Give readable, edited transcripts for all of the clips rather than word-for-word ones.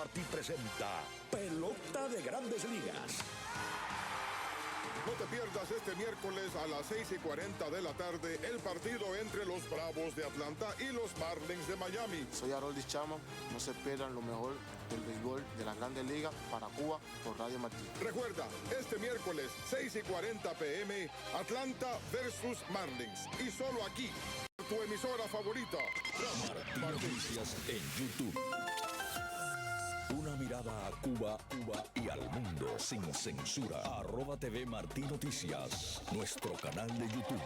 Martí presenta Pelota de Grandes Ligas. No te pierdas este miércoles a las 6:40 de la tarde el partido entre los Bravos de Atlanta y los Marlins de Miami. Soy Harold Chama, no se pierdan lo mejor del béisbol de las Grandes Ligas para Cuba por Radio Martí. Recuerda, este miércoles 6:40 p.m. Atlanta versus Marlins y solo aquí, tu emisora favorita. Martí Noticias en YouTube. Una mirada a Cuba y al mundo sin censura. @TV Martí Noticias, nuestro canal de YouTube.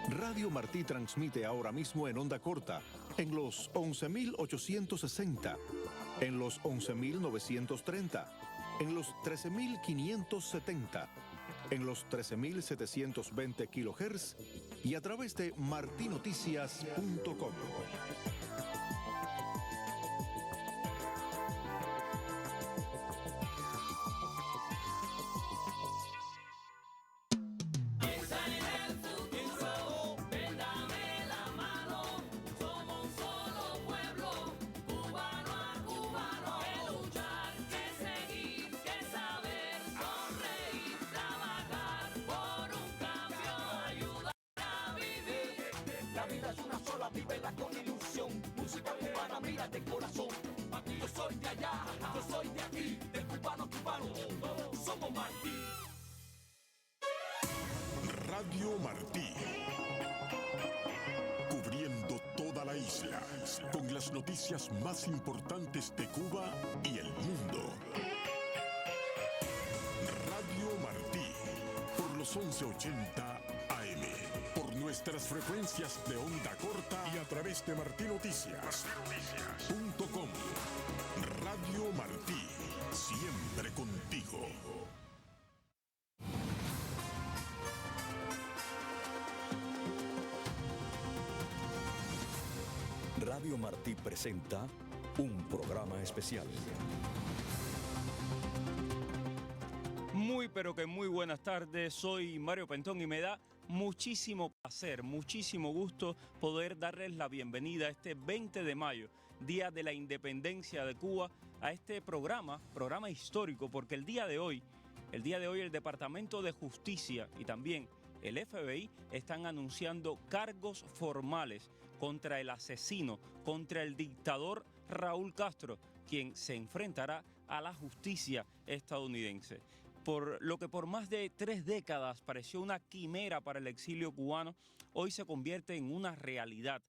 Radio Martí transmite ahora mismo en onda corta, en los 11.860, en los 11.930, en los 13.570, en los 13.720 kHz y a través de martinoticias.com. Vívela con ilusión, música cubana, mira de corazón. Yo soy de allá, yo soy de aquí, del cubano, todos somos Martí. Radio Martí, cubriendo toda la isla, con las noticias más importantes de Cuba y el mundo. Radio Martí, por los 1180 AM. Nuestras frecuencias de onda corta y a través de martinoticias.com. Radio Martí, siempre contigo. Radio Martí presenta un programa especial. Muy pero que muy buenas tardes, soy Mario Pentón y me da muchísimo placer, muchísimo gusto poder darles la bienvenida este 20 de mayo, Día de la Independencia de Cuba, a este programa histórico, porque el día de hoy el Departamento de Justicia y también el FBI están anunciando cargos formales contra el asesino, contra el dictador Raúl Castro, quien se enfrentará a la justicia estadounidense. Por lo que por más de 3 décadas pareció una quimera para el exilio cubano, hoy se convierte en una realidad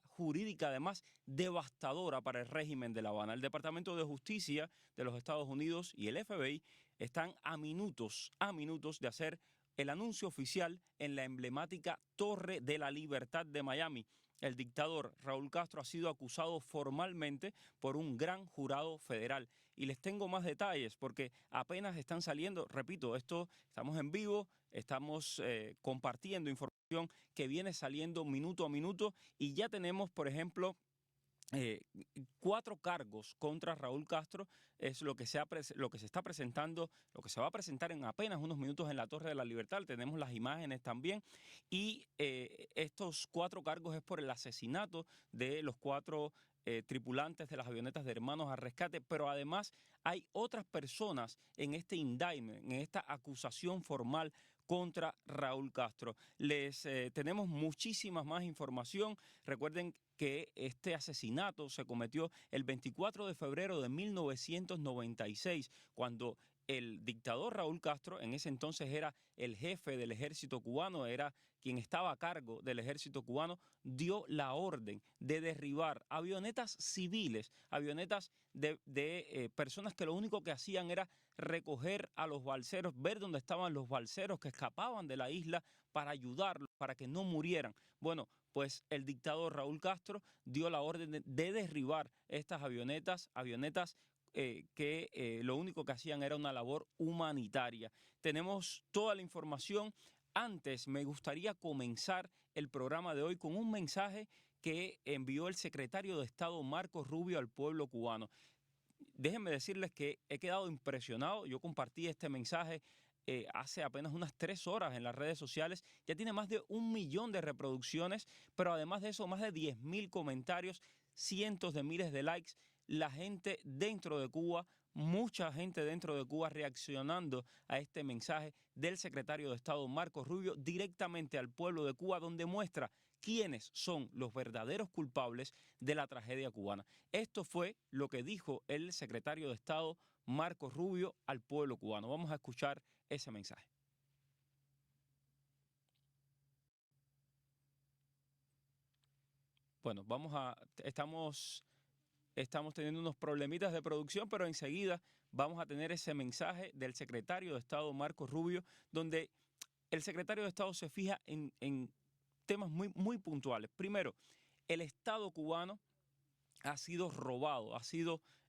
jurídica además devastadora para el régimen de La Habana. El Departamento de Justicia de los Estados Unidos y el FBI están a minutos de hacer el anuncio oficial en la emblemática Torre de la Libertad de Miami. El dictador Raúl Castro ha sido acusado formalmente por un gran jurado federal. Y les tengo más detalles porque apenas están saliendo, repito, estamos en vivo, estamos compartiendo información que viene saliendo minuto a minuto y ya tenemos, por ejemplo, 4 cargos contra Raúl Castro. Es lo que se está presentando, lo que se va a presentar en apenas unos minutos en la Torre de la Libertad. Tenemos las imágenes también y estos 4 cargos es por el asesinato de los 4 tripulantes de las avionetas de Hermanos al Rescate, pero además hay otras personas en este indictment, en esta acusación formal contra Raúl Castro. Tenemos muchísima más información. Recuerden que este asesinato se cometió el 24 de febrero de 1996, cuando el dictador Raúl Castro, en ese entonces era el jefe del ejército cubano, era quien estaba a cargo del ejército cubano, dio la orden de derribar avionetas civiles, avionetas de personas que lo único que hacían era recoger a los balseros, ver dónde estaban los balseros que escapaban de la isla para ayudarlos, para que no murieran. Bueno, pues el dictador Raúl Castro dio la orden de derribar estas avionetas que lo único que hacían era una labor humanitaria. Tenemos toda la información. Antes me gustaría comenzar el programa de hoy con un mensaje que envió el secretario de Estado Marco Rubio al pueblo cubano. Déjenme decirles que he quedado impresionado. Yo compartí este mensaje hace apenas unas 3 horas en las redes sociales. Ya tiene más de 1 millón de reproducciones, pero además de eso, más de 10.000 comentarios. cientos de miles de likes, la gente dentro de Cuba, mucha gente dentro de Cuba reaccionando a este mensaje del secretario de Estado Marco Rubio directamente al pueblo de Cuba, donde muestra quiénes son los verdaderos culpables de la tragedia cubana. Esto fue lo que dijo el secretario de Estado Marco Rubio al pueblo cubano. Vamos a escuchar ese mensaje. Bueno, estamos teniendo unos problemitas de producción, pero enseguida vamos a tener ese mensaje del secretario de Estado Marco Rubio, donde el secretario de Estado se fija en temas muy puntuales. Primero, el Estado cubano ha sido robado,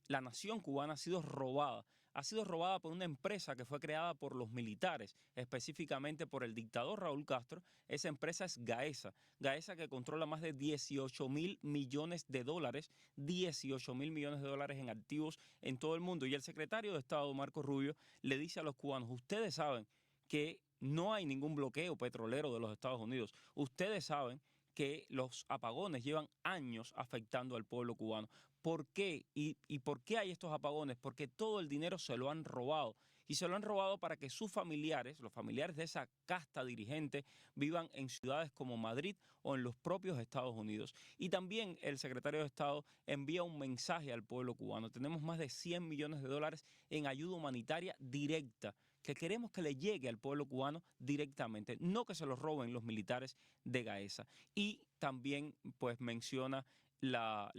la nación cubana ha sido robada por una empresa que fue creada por los militares, específicamente por el dictador Raúl Castro. Esa empresa es Gaesa, Gaesa que controla más de 18.000 millones de dólares, 18.000 millones de dólares en activos en todo el mundo. Y el secretario de Estado, Marco Rubio, le dice a los cubanos, ustedes saben que no hay ningún bloqueo petrolero de los Estados Unidos, ustedes saben que los apagones llevan años afectando al pueblo cubano. ¿Por qué? ¿Y por qué hay estos apagones? Porque todo el dinero se lo han robado. Y se lo han robado para que sus familiares, los familiares de esa casta dirigente, vivan en ciudades como Madrid o en los propios Estados Unidos. Y también el secretario de Estado envía un mensaje al pueblo cubano. Tenemos más de 100 millones de dólares en ayuda humanitaria directa que queremos que le llegue al pueblo cubano directamente, no que se los roben los militares de Gaesa. Y también pues menciona la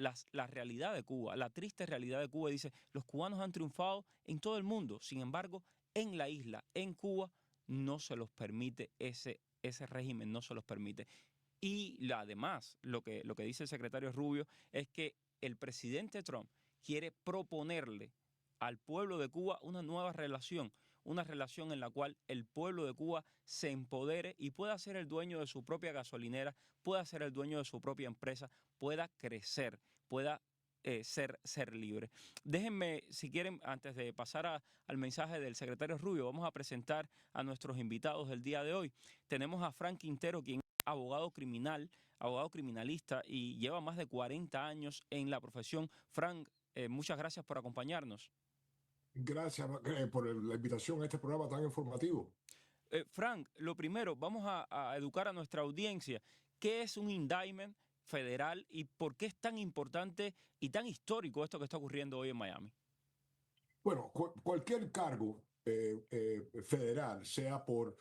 realidad de Cuba, la triste realidad de Cuba. Dice, los cubanos han triunfado en todo el mundo, sin embargo, en la isla, en Cuba, no se los permite ese régimen, no se los permite. Y además, lo que dice el secretario Rubio es que el presidente Trump quiere proponerle al pueblo de Cuba una nueva relación, una relación en la cual el pueblo de Cuba se empodere y pueda ser el dueño de su propia gasolinera, pueda ser el dueño de su propia empresa, pueda crecer, pueda ser libre. Déjenme, si quieren, antes de pasar al mensaje del secretario Rubio, vamos a presentar a nuestros invitados del día de hoy. Tenemos a Frank Quintero, quien es abogado criminalista y lleva más de 40 años en la profesión. Frank, muchas gracias por acompañarnos. Gracias por la invitación a este programa tan informativo. Frank, lo primero, vamos a educar a nuestra audiencia. ¿Qué es un indictment federal y por qué es tan importante y tan histórico esto que está ocurriendo hoy en Miami? Bueno, cualquier cargo federal, sea por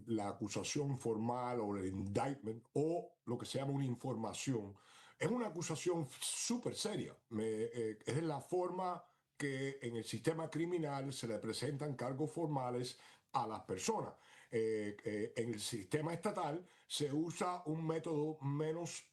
la acusación formal o el indictment o lo que se llama una información, es una acusación súper seria. Es la forma que en el sistema criminal se le presentan cargos formales a las personas. En el sistema estatal se usa un método menos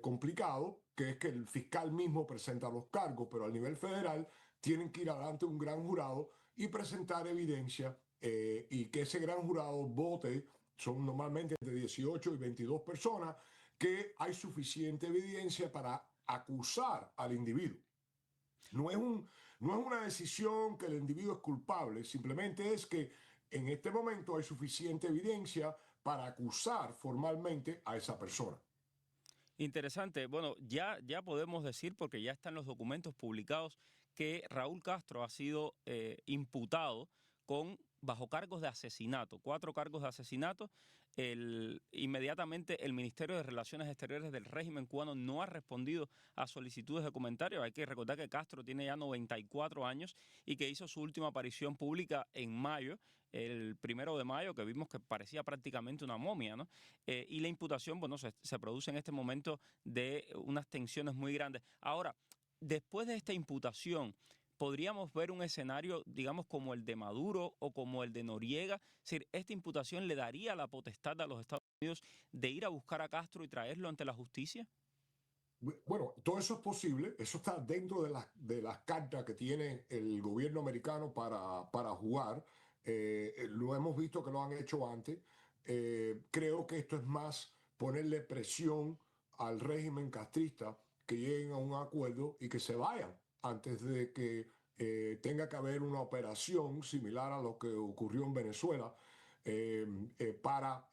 complicado, que es que el fiscal mismo presenta los cargos, pero a nivel federal tienen que ir adelante un gran jurado y presentar evidencia y que ese gran jurado vote. Son normalmente entre 18 y 22 personas, que hay suficiente evidencia para acusar al individuo. No es una decisión que el individuo es culpable, simplemente es que en este momento hay suficiente evidencia para acusar formalmente a esa persona. Interesante. Bueno, ya podemos decir, porque ya están los documentos publicados, que Raúl Castro ha sido imputado bajo cargos de asesinato, 4 cargos de asesinato. Inmediatamente el Ministerio de Relaciones Exteriores del régimen cubano no ha respondido a solicitudes de comentarios. Hay que recordar que Castro tiene ya 94 años y que hizo su última aparición pública en mayo, el 1 de mayo, que vimos que parecía prácticamente una momia, ¿no? Y la imputación, bueno, se produce en este momento de unas tensiones muy grandes. Ahora, después de esta imputación, ¿podríamos ver un escenario, digamos, como el de Maduro o como el de Noriega? Es decir, ¿esta imputación le daría la potestad a los Estados Unidos de ir a buscar a Castro y traerlo ante la justicia? Bueno, todo eso es posible. Eso está dentro de las cartas que tiene el gobierno americano para jugar. Lo hemos visto que lo han hecho antes. Creo que esto es más ponerle presión al régimen castrista, que lleguen a un acuerdo y que se vayan antes de que tenga que haber una operación similar a lo que ocurrió en Venezuela para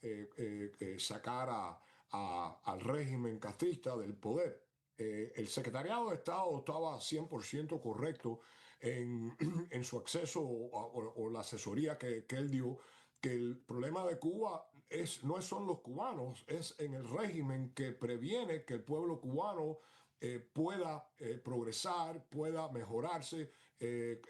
sacar al régimen castrista del poder. El secretariado de Estado estaba 100% correcto en, en su acceso o la asesoría que él dio, que el problema de Cuba no son los cubanos, es en el régimen que previene que el pueblo cubano pueda progresar, pueda mejorarse.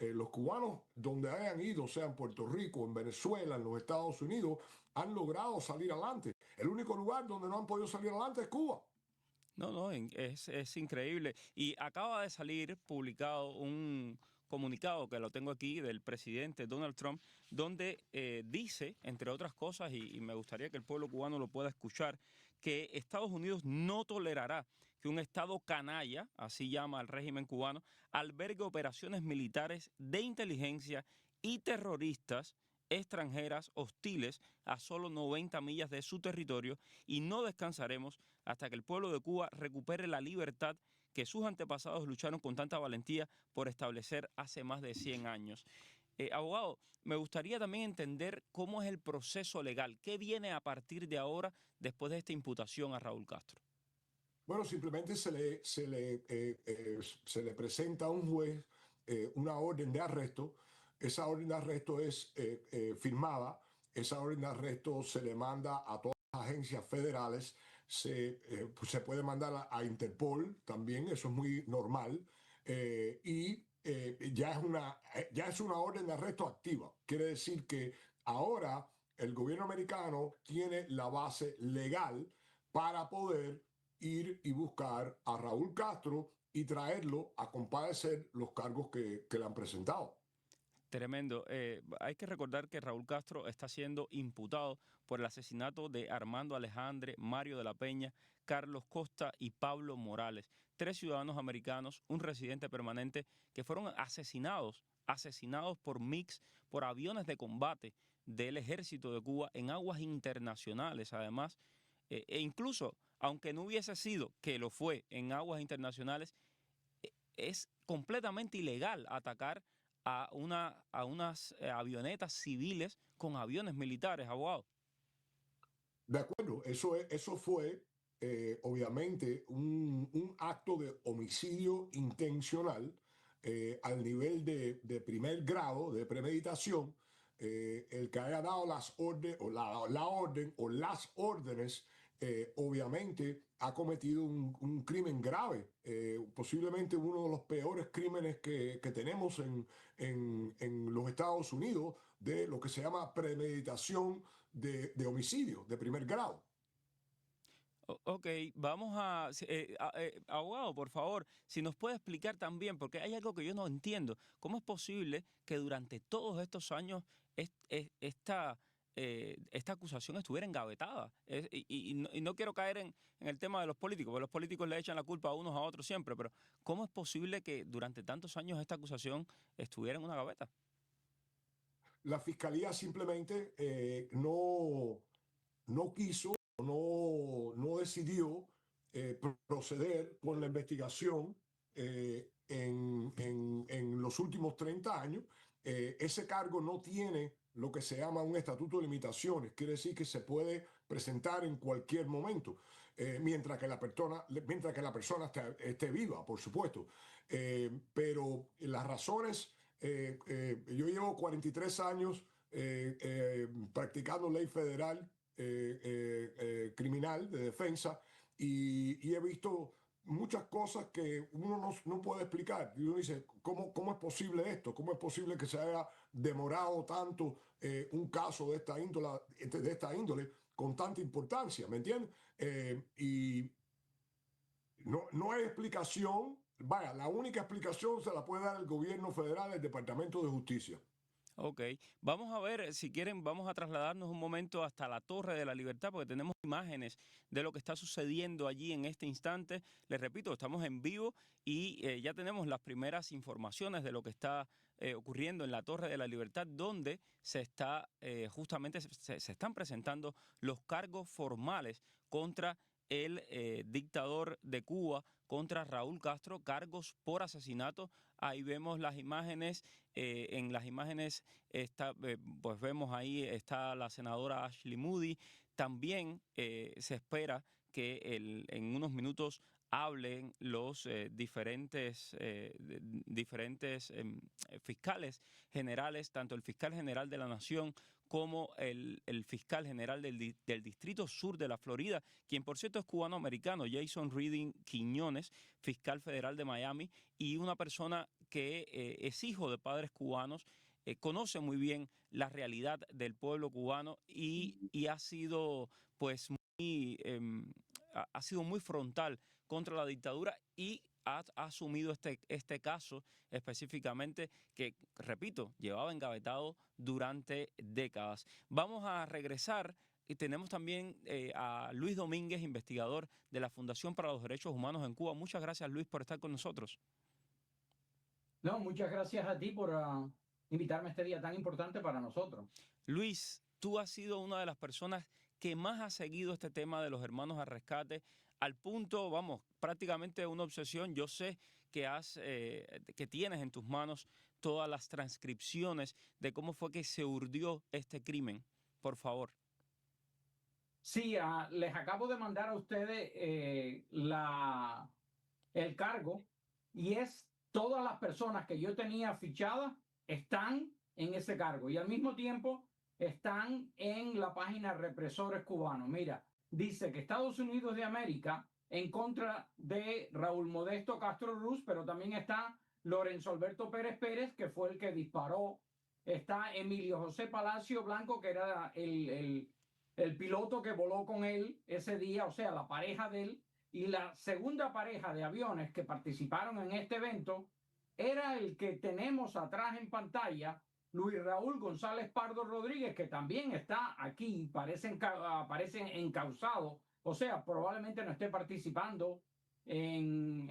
Los cubanos donde hayan ido, sea en Puerto Rico, en Venezuela, en los Estados Unidos, han logrado salir adelante. El único lugar donde no han podido salir adelante es Cuba. No, no, es increíble. Y acaba de salir publicado un comunicado, que lo tengo aquí, del presidente Donald Trump, donde dice, entre otras cosas, y me gustaría que el pueblo cubano lo pueda escuchar, que Estados Unidos no tolerará que un Estado canalla, así llama al régimen cubano, albergue operaciones militares de inteligencia y terroristas extranjeras hostiles a solo 90 millas de su territorio, y no descansaremos hasta que el pueblo de Cuba recupere la libertad que sus antepasados lucharon con tanta valentía por establecer hace más de 100 años. Abogado, me gustaría también entender cómo es el proceso legal, qué viene a partir de ahora después de esta imputación a Raúl Castro. Bueno, simplemente se le presenta a un juez una orden de arresto. Esa orden de arresto es firmada. Esa orden de arresto se le manda a todas las agencias federales. Se puede mandar a Interpol también, eso es muy normal. Ya es una orden de arresto activa. Quiere decir que ahora el gobierno americano tiene la base legal para poder ir y buscar a Raúl Castro y traerlo a compadecer los cargos que le han presentado. Tremendo. Hay que recordar que Raúl Castro está siendo imputado por el asesinato de Armando Alejandre, Mario de la Peña, Carlos Costa y Pablo Morales, 3 ciudadanos americanos, un residente permanente, que fueron asesinados por MiGs, por aviones de combate del ejército de Cuba en aguas internacionales, además, e incluso, aunque no hubiese sido, que lo fue, en aguas internacionales, es completamente ilegal atacar a unas avionetas civiles con aviones militares, abogado. De acuerdo, eso fue obviamente un acto de homicidio intencional al nivel de primer grado de premeditación. El que haya dado las órdenes o la orden o las órdenes obviamente ha cometido un crimen grave, posiblemente uno de los peores crímenes que tenemos en los Estados Unidos, de lo que se llama premeditación de homicidio de primer grado. Ok, vamos abogado, por favor, si nos puede explicar también, porque hay algo que yo no entiendo, ¿cómo es posible que durante todos estos años esta acusación estuviera engavetada? Y no quiero caer en el tema de los políticos, porque los políticos le echan la culpa a unos a otros siempre, pero ¿cómo es posible que durante tantos años esta acusación estuviera en una gaveta? La fiscalía simplemente no quiso, no decidió proceder con la investigación en los últimos 30 años. Ese cargo no tiene lo que se llama un estatuto de limitaciones, quiere decir que se puede presentar en cualquier momento, mientras que la persona esté viva, por supuesto. Pero las razones, yo llevo 43 años practicando ley federal criminal de defensa y he visto muchas cosas que uno no puede explicar. Y uno dice, ¿cómo es posible esto? ¿Cómo es posible que se haya demorado tanto un caso de esta índole con tanta importancia? ¿Me entiendes? Y no hay explicación. Vaya, la única explicación se la puede dar el gobierno federal, el Departamento de Justicia. Ok, vamos a ver, si quieren, vamos a trasladarnos un momento hasta la Torre de la Libertad, porque tenemos imágenes de lo que está sucediendo allí en este instante. Les repito, estamos en vivo y ya tenemos las primeras informaciones de lo que está ocurriendo en la Torre de la Libertad, donde se están presentando los cargos formales contra el dictador de Cuba, contra Raúl Castro, cargos por asesinato. Ahí vemos las imágenes, en las imágenes pues vemos ahí está la senadora Ashley Moody. También se espera que en unos minutos hablen los diferentes fiscales generales, tanto el fiscal general de la Nación como el fiscal general del Distrito Sur de la Florida, quien por cierto es cubano-americano, Jason Reading Quiñones, fiscal federal de Miami, y una persona que es hijo de padres cubanos, conoce muy bien la realidad del pueblo cubano y ha sido pues ha sido muy frontal contra la dictadura y ha asumido este caso específicamente que, repito, llevaba engavetado durante décadas. Vamos a regresar y tenemos también a Luis Domínguez, investigador de la Fundación para los Derechos Humanos en Cuba. Muchas gracias, Luis, por estar con nosotros. No, muchas gracias a ti por invitarme a este día tan importante para nosotros. Luis, tú has sido una de las personas que más ha seguido este tema de los hermanos al rescate, al punto, vamos, prácticamente una obsesión. Yo sé que tienes en tus manos todas las transcripciones de cómo fue que se urdió este crimen. Por favor. Sí, les acabo de mandar a ustedes el cargo, y es todas las personas que yo tenía fichadas están en ese cargo y al mismo tiempo están en la página Represores Cubanos. Mira, dice que Estados Unidos de América en contra de Raúl Modesto Castro Ruz, pero también está Lorenzo Alberto Pérez Pérez, que fue el que disparó. Está Emilio José Palacio Blanco, que era el piloto que voló con él ese día, o sea, la pareja de él. Y la segunda pareja de aviones que participaron en este evento era el que tenemos atrás en pantalla, Luis Raúl González Pardo Rodríguez, que también está aquí, parece encausado, o sea, probablemente no esté participando en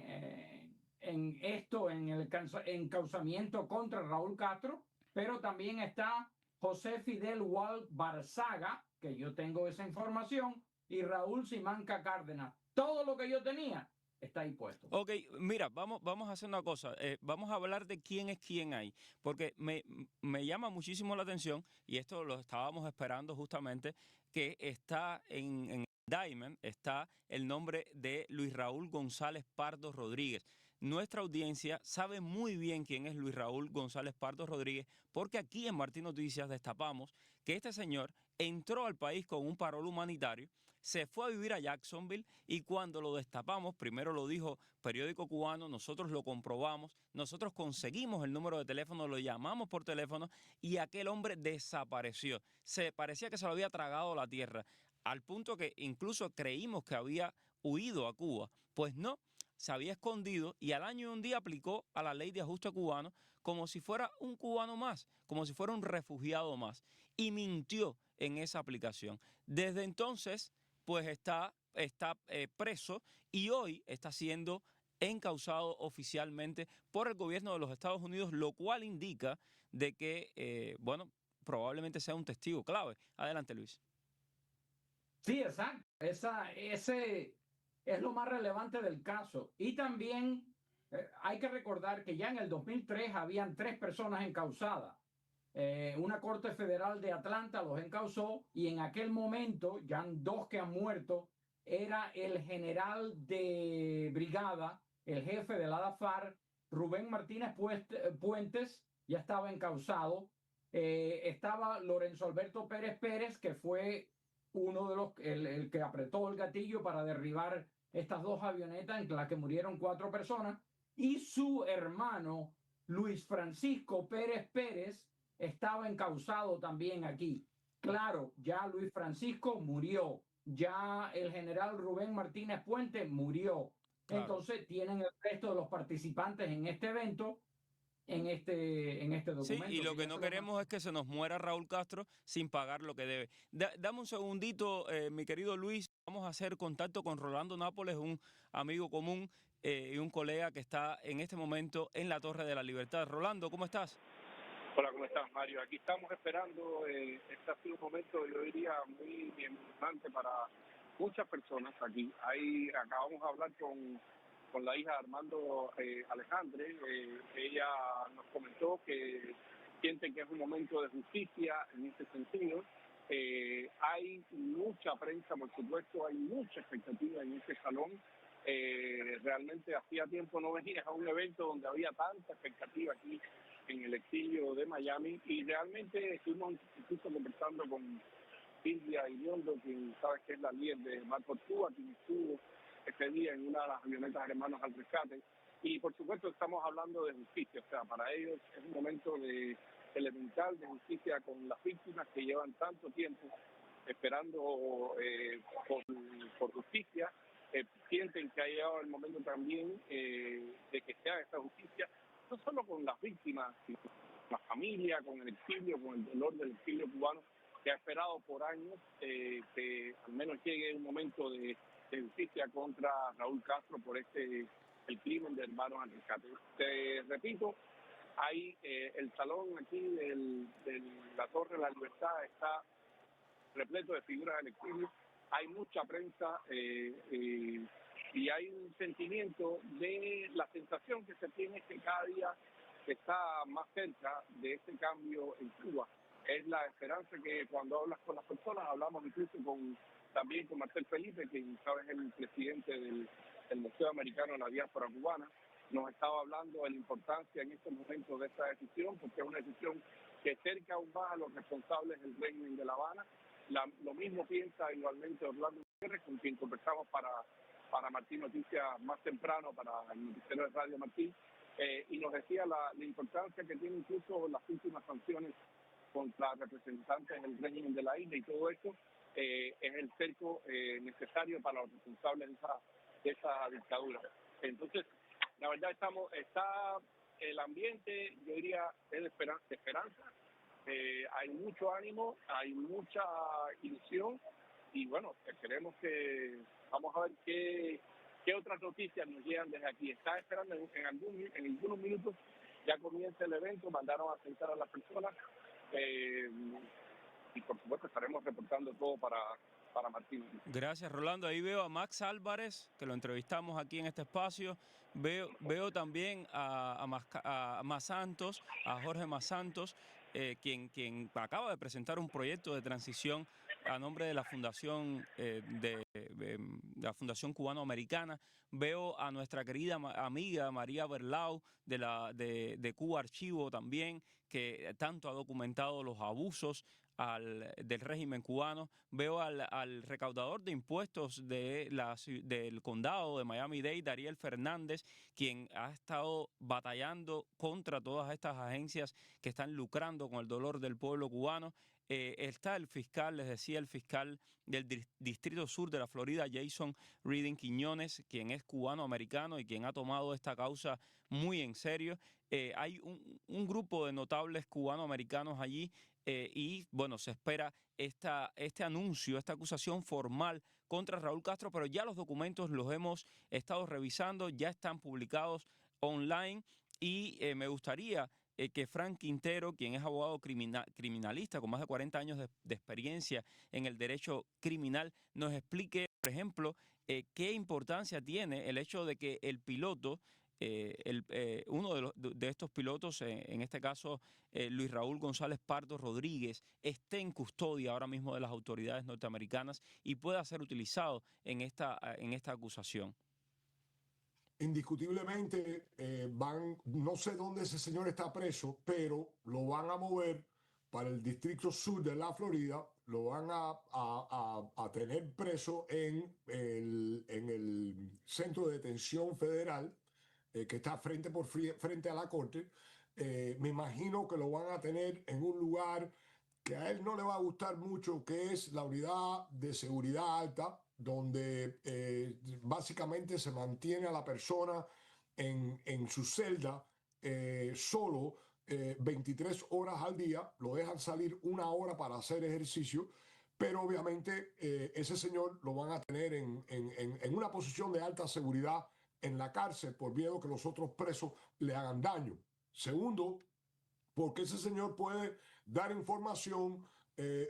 esto, en el encausamiento contra Raúl Castro, pero también está José Fidel Wal Barzaga, que yo tengo esa información, y Raúl Simanca Cárdenas. Todo lo que yo tenía está ahí puesto. Ok, mira, vamos a hacer una cosa. Vamos a hablar de quién es quién ahí, porque me llama muchísimo la atención, y esto lo estábamos esperando justamente, que está en Diamond, está el nombre de Luis Raúl González Pardo Rodríguez. Nuestra audiencia sabe muy bien quién es Luis Raúl González Pardo Rodríguez, porque aquí en Martín Noticias destapamos que este señor entró al país con un parol humanitario, se fue a vivir a Jacksonville, y cuando lo destapamos, primero lo dijo Periódico Cubano, nosotros lo comprobamos, nosotros conseguimos el número de teléfono, lo llamamos por teléfono y aquel hombre desapareció. Parecía que se lo había tragado la tierra, al punto que incluso creímos que había huido a Cuba. Pues no, se había escondido y al año y un día aplicó a la ley de ajuste cubano como si fuera un cubano más, como si fuera un refugiado más, y mintió en esa aplicación. Desde entonces, pues está preso y hoy está siendo encausado oficialmente por el gobierno de los Estados Unidos, lo cual indica de que, probablemente sea un testigo clave. Adelante, Luis. Sí, exacto. Ese es lo más relevante del caso. Y también hay que recordar que ya en el 2003 habían 3 personas encausadas. Una corte federal de Atlanta los encausó y en aquel momento, ya 2 que han muerto, era el general de brigada, el jefe de la DAFAR, Rubén Martínez Puentes, ya estaba encausado. Estaba Lorenzo Alberto Pérez Pérez, que fue uno de los, el que apretó el gatillo para derribar estas 2 avionetas en las que murieron 4 personas, y su hermano Luis Francisco Pérez Pérez estaba encausado también aquí. Claro, ya Luis Francisco murió, ya el general Rubén Martínez Puente murió. Claro. Entonces tienen el resto de los participantes en este evento, en este documento. Sí, y lo que no queremos es que se nos muera Raúl Castro sin pagar lo que debe. Dame un segundito, mi querido Luis. Vamos a hacer contacto con Rolando Nápoles, un amigo común y un colega que está en este momento en la Torre de la Libertad. Rolando, ¿cómo estás? Hola, ¿cómo estás, Mario? Aquí estamos esperando. Este ha sido un momento, yo diría, muy importante para muchas personas aquí. Ahí acabamos de hablar con la hija de Armando Alejandre. Ella nos comentó que sienten que es un momento de justicia en este sentido. Hay mucha prensa, por supuesto, hay mucha expectativa en este salón. Realmente hacía tiempo no venías a un evento donde había tanta expectativa aquí en el exilio de Miami, y realmente estuvimos incluso conversando con Silvia Iriondo, quien sabe que es la líder de Marco Cuba, quien estuvo ese día en una de las avionetas Hermanos al Rescate. Y por supuesto estamos hablando de justicia, o sea, para ellos es un momento elemental de justicia con las víctimas que llevan tanto tiempo esperando por justicia. Sienten que ha llegado el momento también de que se haga esta justicia, no solo con las víctimas, sino con la familia, con el exilio, con el dolor del exilio cubano, que ha esperado por años que al menos llegue un momento de justicia contra Raúl Castro por el crimen de Hermanos al Rescate. Te repito, hay el salón aquí de la Torre de la Libertad está repleto de figuras del exilio, hay mucha prensa y hay un sentimiento de la sensación que se tiene que cada día está más cerca de este cambio en Cuba. Es la esperanza que cuando hablas con las personas, hablamos incluso también con Marcel Felipe, quien sabes es el presidente del Museo Americano de la Diáspora Cubana, nos estaba hablando de la importancia en estos momentos de esta decisión, porque es una decisión que cerca aún más a los responsables del régimen de La Habana. Lo mismo piensa igualmente Orlando Gutiérrez, con quien conversamos para Martín Noticias más temprano, para el noticiero de Radio Martín, y nos decía la importancia que tiene incluso las últimas sanciones contra representantes del régimen de la isla, y todo esto es el cerco necesario para los responsables de esa dictadura. Entonces, la verdad está el ambiente, yo diría, es de esperanza. Hay mucho ánimo, hay mucha ilusión, y bueno, esperemos que vamos a ver qué otras noticias nos llegan desde aquí. Está esperando en algunos minutos ya comienza el evento, mandaron a sentar a las personas y por supuesto estaremos reportando todo para Martín. Gracias, Rolando. Ahí veo a Max Álvarez, que lo entrevistamos aquí en este espacio. Veo también a Masantos, a Jorge Masantos, quien acaba de presentar un proyecto de transición a nombre de la Fundación la Fundación Cubano-Americana. Veo a nuestra querida amiga María Berlau de Cuba Archivo también, que tanto ha documentado los abusos del régimen cubano. Veo al recaudador de impuestos del condado de Miami-Dade, Dariel Fernández, quien ha estado batallando contra todas estas agencias que están lucrando con el dolor del pueblo cubano. Está el fiscal, les decía, el fiscal del Distrito Sur de la Florida, Jason Reading Quiñones, quien es cubano-americano y quien ha tomado esta causa muy en serio. Hay un grupo de notables cubano-americanos allí y, bueno, se espera este anuncio, esta acusación formal contra Raúl Castro, pero ya los documentos los hemos estado revisando, ya están publicados online y me gustaría que Frank Quintero, quien es abogado criminalista con más de 40 años de experiencia en el derecho criminal, nos explique, por ejemplo, qué importancia tiene el hecho de que el piloto, uno de estos pilotos, en este caso Luis Raúl González Pardo Rodríguez, esté en custodia ahora mismo de las autoridades norteamericanas y pueda ser utilizado en esta acusación. Indiscutiblemente no sé dónde ese señor está preso, pero lo van a mover para el Distrito Sur de la Florida, lo van a tener preso en el Centro de Detención Federal, que está frente a la corte. Me imagino que lo van a tener en un lugar que a él no le va a gustar mucho, que es la unidad de seguridad alta, donde básicamente se mantiene a la persona en su celda solo 23 horas al día, lo dejan salir 1 hora para hacer ejercicio, pero obviamente ese señor lo van a tener en una posición de alta seguridad en la cárcel por miedo que los otros presos le hagan daño. Segundo, porque ese señor puede dar información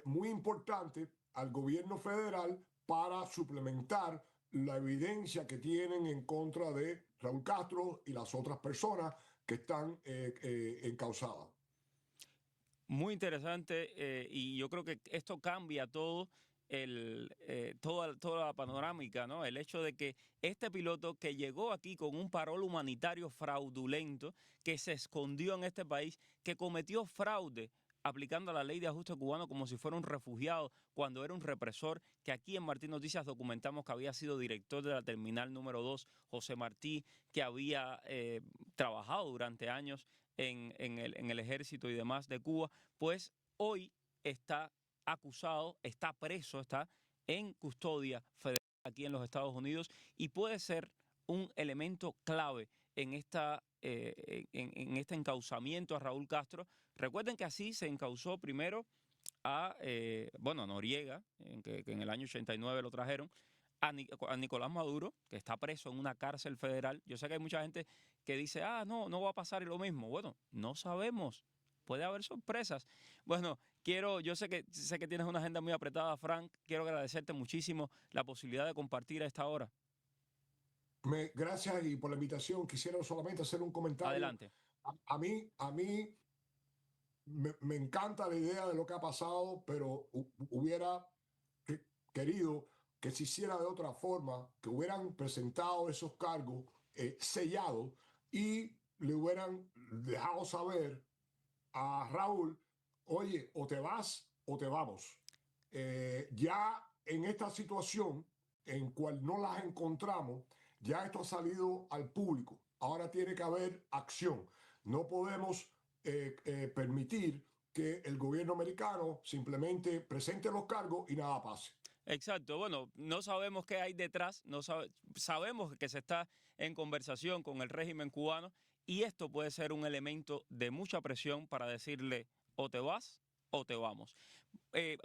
muy importante al gobierno federal para suplementar la evidencia que tienen en contra de Raúl Castro y las otras personas que están encausadas. Muy interesante y yo creo que esto cambia todo toda la panorámica, ¿no? El hecho de que este piloto que llegó aquí con un parol humanitario fraudulento, que se escondió en este país, que cometió fraude aplicando la ley de ajuste cubano como si fuera un refugiado, cuando era un represor, que aquí en Martín Noticias documentamos que había sido director de la terminal número 2, José Martí, que había trabajado durante años en el ejército y demás de Cuba, pues hoy está acusado, está preso, está en custodia federal aquí en los Estados Unidos y puede ser un elemento clave en este encauzamiento a Raúl Castro. Recuerden que así se encauzó primero a Noriega, que en el año 89 lo trajeron, a Nicolás Maduro, que está preso en una cárcel federal. Yo sé que hay mucha gente que dice, no va a pasar lo mismo. Bueno, no sabemos. Puede haber sorpresas. Bueno, yo sé que tienes una agenda muy apretada, Frank. Quiero agradecerte muchísimo la posibilidad de compartir a esta hora. Gracias y por la invitación. Quisiera solamente hacer un comentario. Adelante. A mí me encanta la idea de lo que ha pasado, pero hubiera querido que se hiciera de otra forma, que hubieran presentado esos cargos sellados y le hubieran dejado saber a Raúl, oye, o te vas o te vamos. Ya en esta situación en cual no las encontramos, ya esto ha salido al público. Ahora tiene que haber acción. No podemos permitir que el gobierno americano simplemente presente los cargos y nada pase. Exacto. Bueno, no sabemos qué hay detrás, sabemos que se está en conversación con el régimen cubano y esto puede ser un elemento de mucha presión para decirle o te vas o te vamos.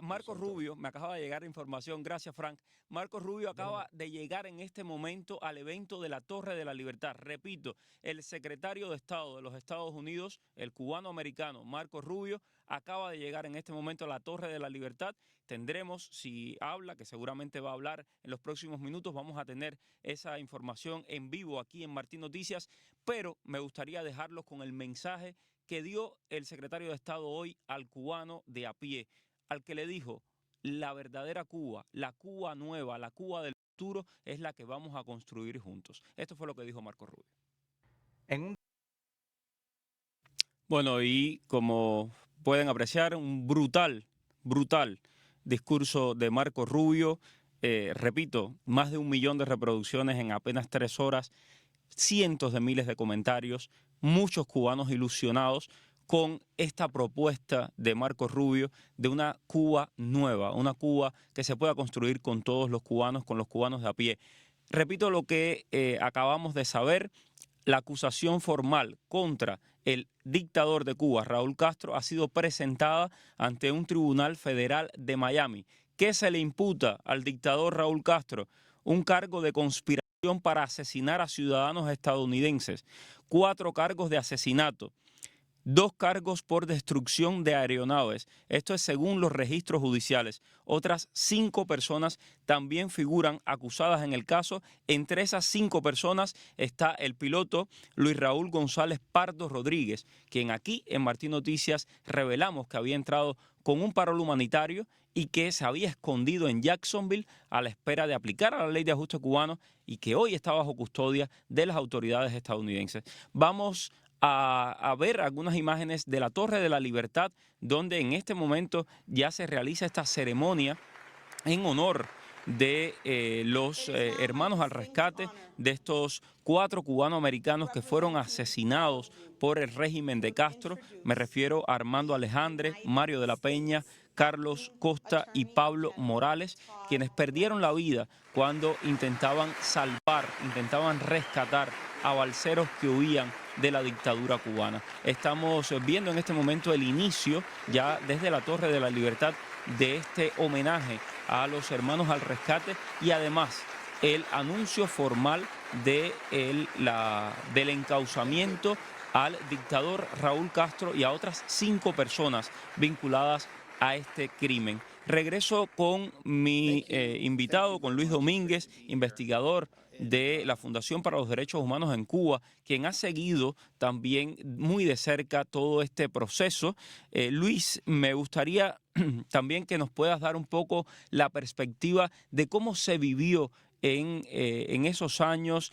Marco Rubio, me acaba de llegar información, gracias Frank. Marco Rubio acaba de llegar en este momento al evento de la Torre de la Libertad. Repito, el secretario de Estado de los Estados Unidos, el cubano-americano Marco Rubio, acaba de llegar en este momento a la Torre de la Libertad. Tendremos, si habla, que seguramente va a hablar en los próximos minutos, vamos a tener esa información en vivo aquí en Martín Noticias, pero me gustaría dejarlos con el mensaje que dio el secretario de Estado hoy al cubano de a pie, al que le dijo, la verdadera Cuba, la Cuba nueva, la Cuba del futuro es la que vamos a construir juntos. Esto fue lo que dijo Marco Rubio. Bueno, y como pueden apreciar, un brutal discurso de Marco Rubio. Repito, más de 1 millón de reproducciones en apenas 3 horas, cientos de miles de comentarios, muchos cubanos ilusionados con esta propuesta de Marco Rubio de una Cuba nueva, una Cuba que se pueda construir con todos los cubanos, con los cubanos de a pie. Repito lo que acabamos de saber, la acusación formal contra el dictador de Cuba, Raúl Castro, ha sido presentada ante un tribunal federal de Miami. ¿Qué se le imputa al dictador Raúl Castro? Un cargo de conspiración para asesinar a ciudadanos estadounidenses, 4 cargos de asesinato, 2 cargos por destrucción de aeronaves. Esto es según los registros judiciales. Otras 5 personas también figuran acusadas en el caso. Entre esas 5 personas está el piloto Luis Raúl González Pardo Rodríguez, quien aquí en Martín Noticias revelamos que había entrado con un parol humanitario y que se había escondido en Jacksonville a la espera de aplicar a la ley de ajuste cubano y que hoy está bajo custodia de las autoridades estadounidenses. Vamos a ver algunas imágenes de la Torre de la Libertad, donde en este momento ya se realiza esta ceremonia en honor de los hermanos al rescate de estos 4 cubanoamericanos que fueron asesinados por el régimen de Castro. Me refiero a Armando Alejandre, Mario de la Peña, Carlos Costa y Pablo Morales, quienes perdieron la vida cuando intentaban salvar, intentaban rescatar a balseros que huían de la dictadura cubana. Estamos viendo en este momento el inicio, ya desde la Torre de la Libertad, de este homenaje a los hermanos al rescate y además el anuncio formal del encauzamiento al dictador Raúl Castro y a otras 5 personas vinculadas a este crimen. regreso con mi invitado, con Luis Domínguez, investigador de la Fundación para los Derechos Humanos en Cuba, quien ha seguido también muy de cerca todo este proceso. Luis, me gustaría también que nos puedas dar un poco la perspectiva de cómo se vivió en esos años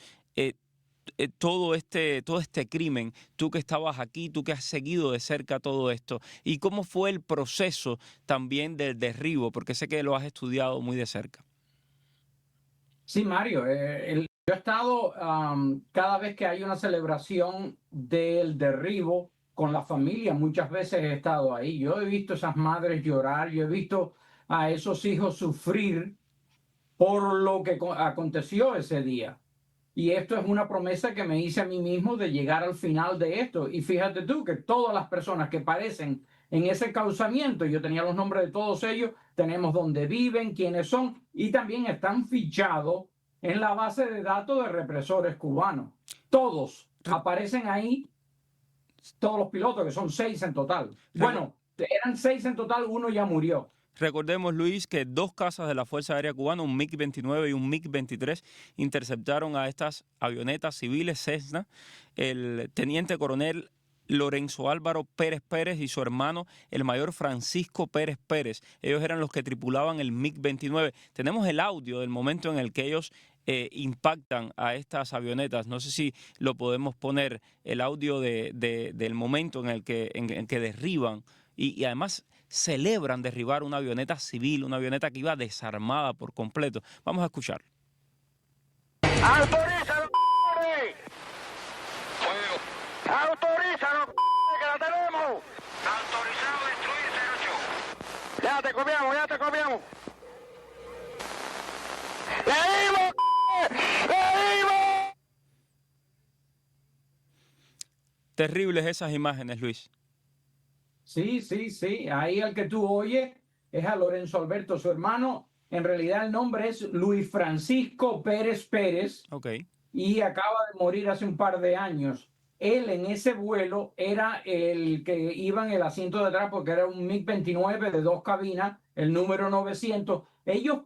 todo este crimen, tú que estabas aquí, tú que has seguido de cerca todo esto, y cómo fue el proceso también del derribo, porque sé que lo has estudiado muy de cerca. Sí, Mario, yo he estado cada vez que hay una celebración del derribo con la familia, muchas veces he estado ahí. Yo he visto esas madres llorar, yo he visto a esos hijos sufrir por lo que aconteció ese día. Y esto es una promesa que me hice a mí mismo de llegar al final de esto. Y fíjate tú que todas las personas que parecen en ese causamiento, yo tenía los nombres de todos ellos, tenemos dónde viven, quiénes son, y también están fichados en la base de datos de represores cubanos. Todos aparecen ahí, todos los pilotos, que son 6 en total. Bueno, eran 6 en total, uno ya murió. Recordemos, Luis, que 2 cazas de la Fuerza Aérea Cubana, un MiG-29 y un MiG-23, interceptaron a estas avionetas civiles Cessna. El teniente coronel Lorenzo Álvaro Pérez Pérez y su hermano, el mayor Francisco Pérez Pérez. Ellos eran los que tripulaban el MiG-29. Tenemos el audio del momento en el que ellos impactan a estas avionetas. No sé si lo podemos poner, el audio del momento en el que derriban y además celebran derribar una avioneta civil, una avioneta que iba desarmada por completo. Vamos a escuchar. ¡Autorízalo, ¡Autorízalo, que la tenemos! Autorizado a destruir 08. Ya te comíamos, ya te comíamos. ¡Leímos! ¡Leímos! Terribles esas imágenes, Luis. Sí, sí, sí. Ahí el que tú oyes es a Lorenzo Alberto, su hermano. En realidad el nombre es Luis Francisco Pérez Pérez. Okay. Y acaba de morir hace un par de años. Él en ese vuelo era el que iba en el asiento de atrás porque era un MiG-29 de 2 cabinas, el número 900. Ellos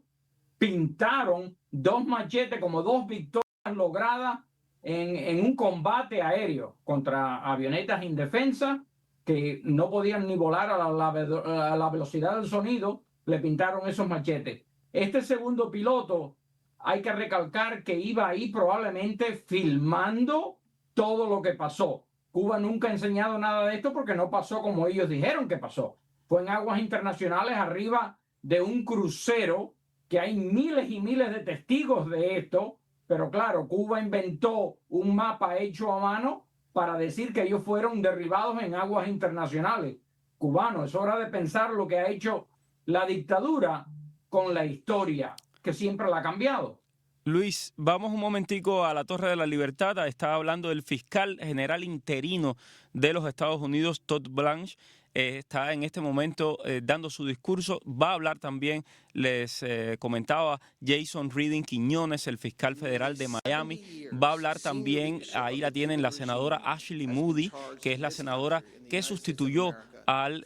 pintaron 2 machetes como 2 victorias logradas en un combate aéreo contra avionetas indefensas que no podían ni volar a la velocidad del sonido. Le pintaron esos machetes. Este segundo piloto, hay que recalcar que iba ahí probablemente filmando todo lo que pasó. Cuba nunca ha enseñado nada de esto porque no pasó como ellos dijeron que pasó. Fue en aguas internacionales arriba de un crucero, que hay miles y miles de testigos de esto, pero claro, Cuba inventó un mapa hecho a mano para decir que ellos fueron derribados en aguas internacionales. Cubano, es hora de pensar lo que ha hecho la dictadura con la historia, que siempre la ha cambiado. Luis, vamos un momentico a la Torre de la Libertad. Está hablando del fiscal general interino de los Estados Unidos, Todd Blanche. Está en este momento dando su discurso. Va a hablar también, les comentaba, Jason Reading Quiñones, el fiscal federal de Miami. Va a hablar también, ahí la tienen, la senadora Ashley Moody, que es la senadora que sustituyó al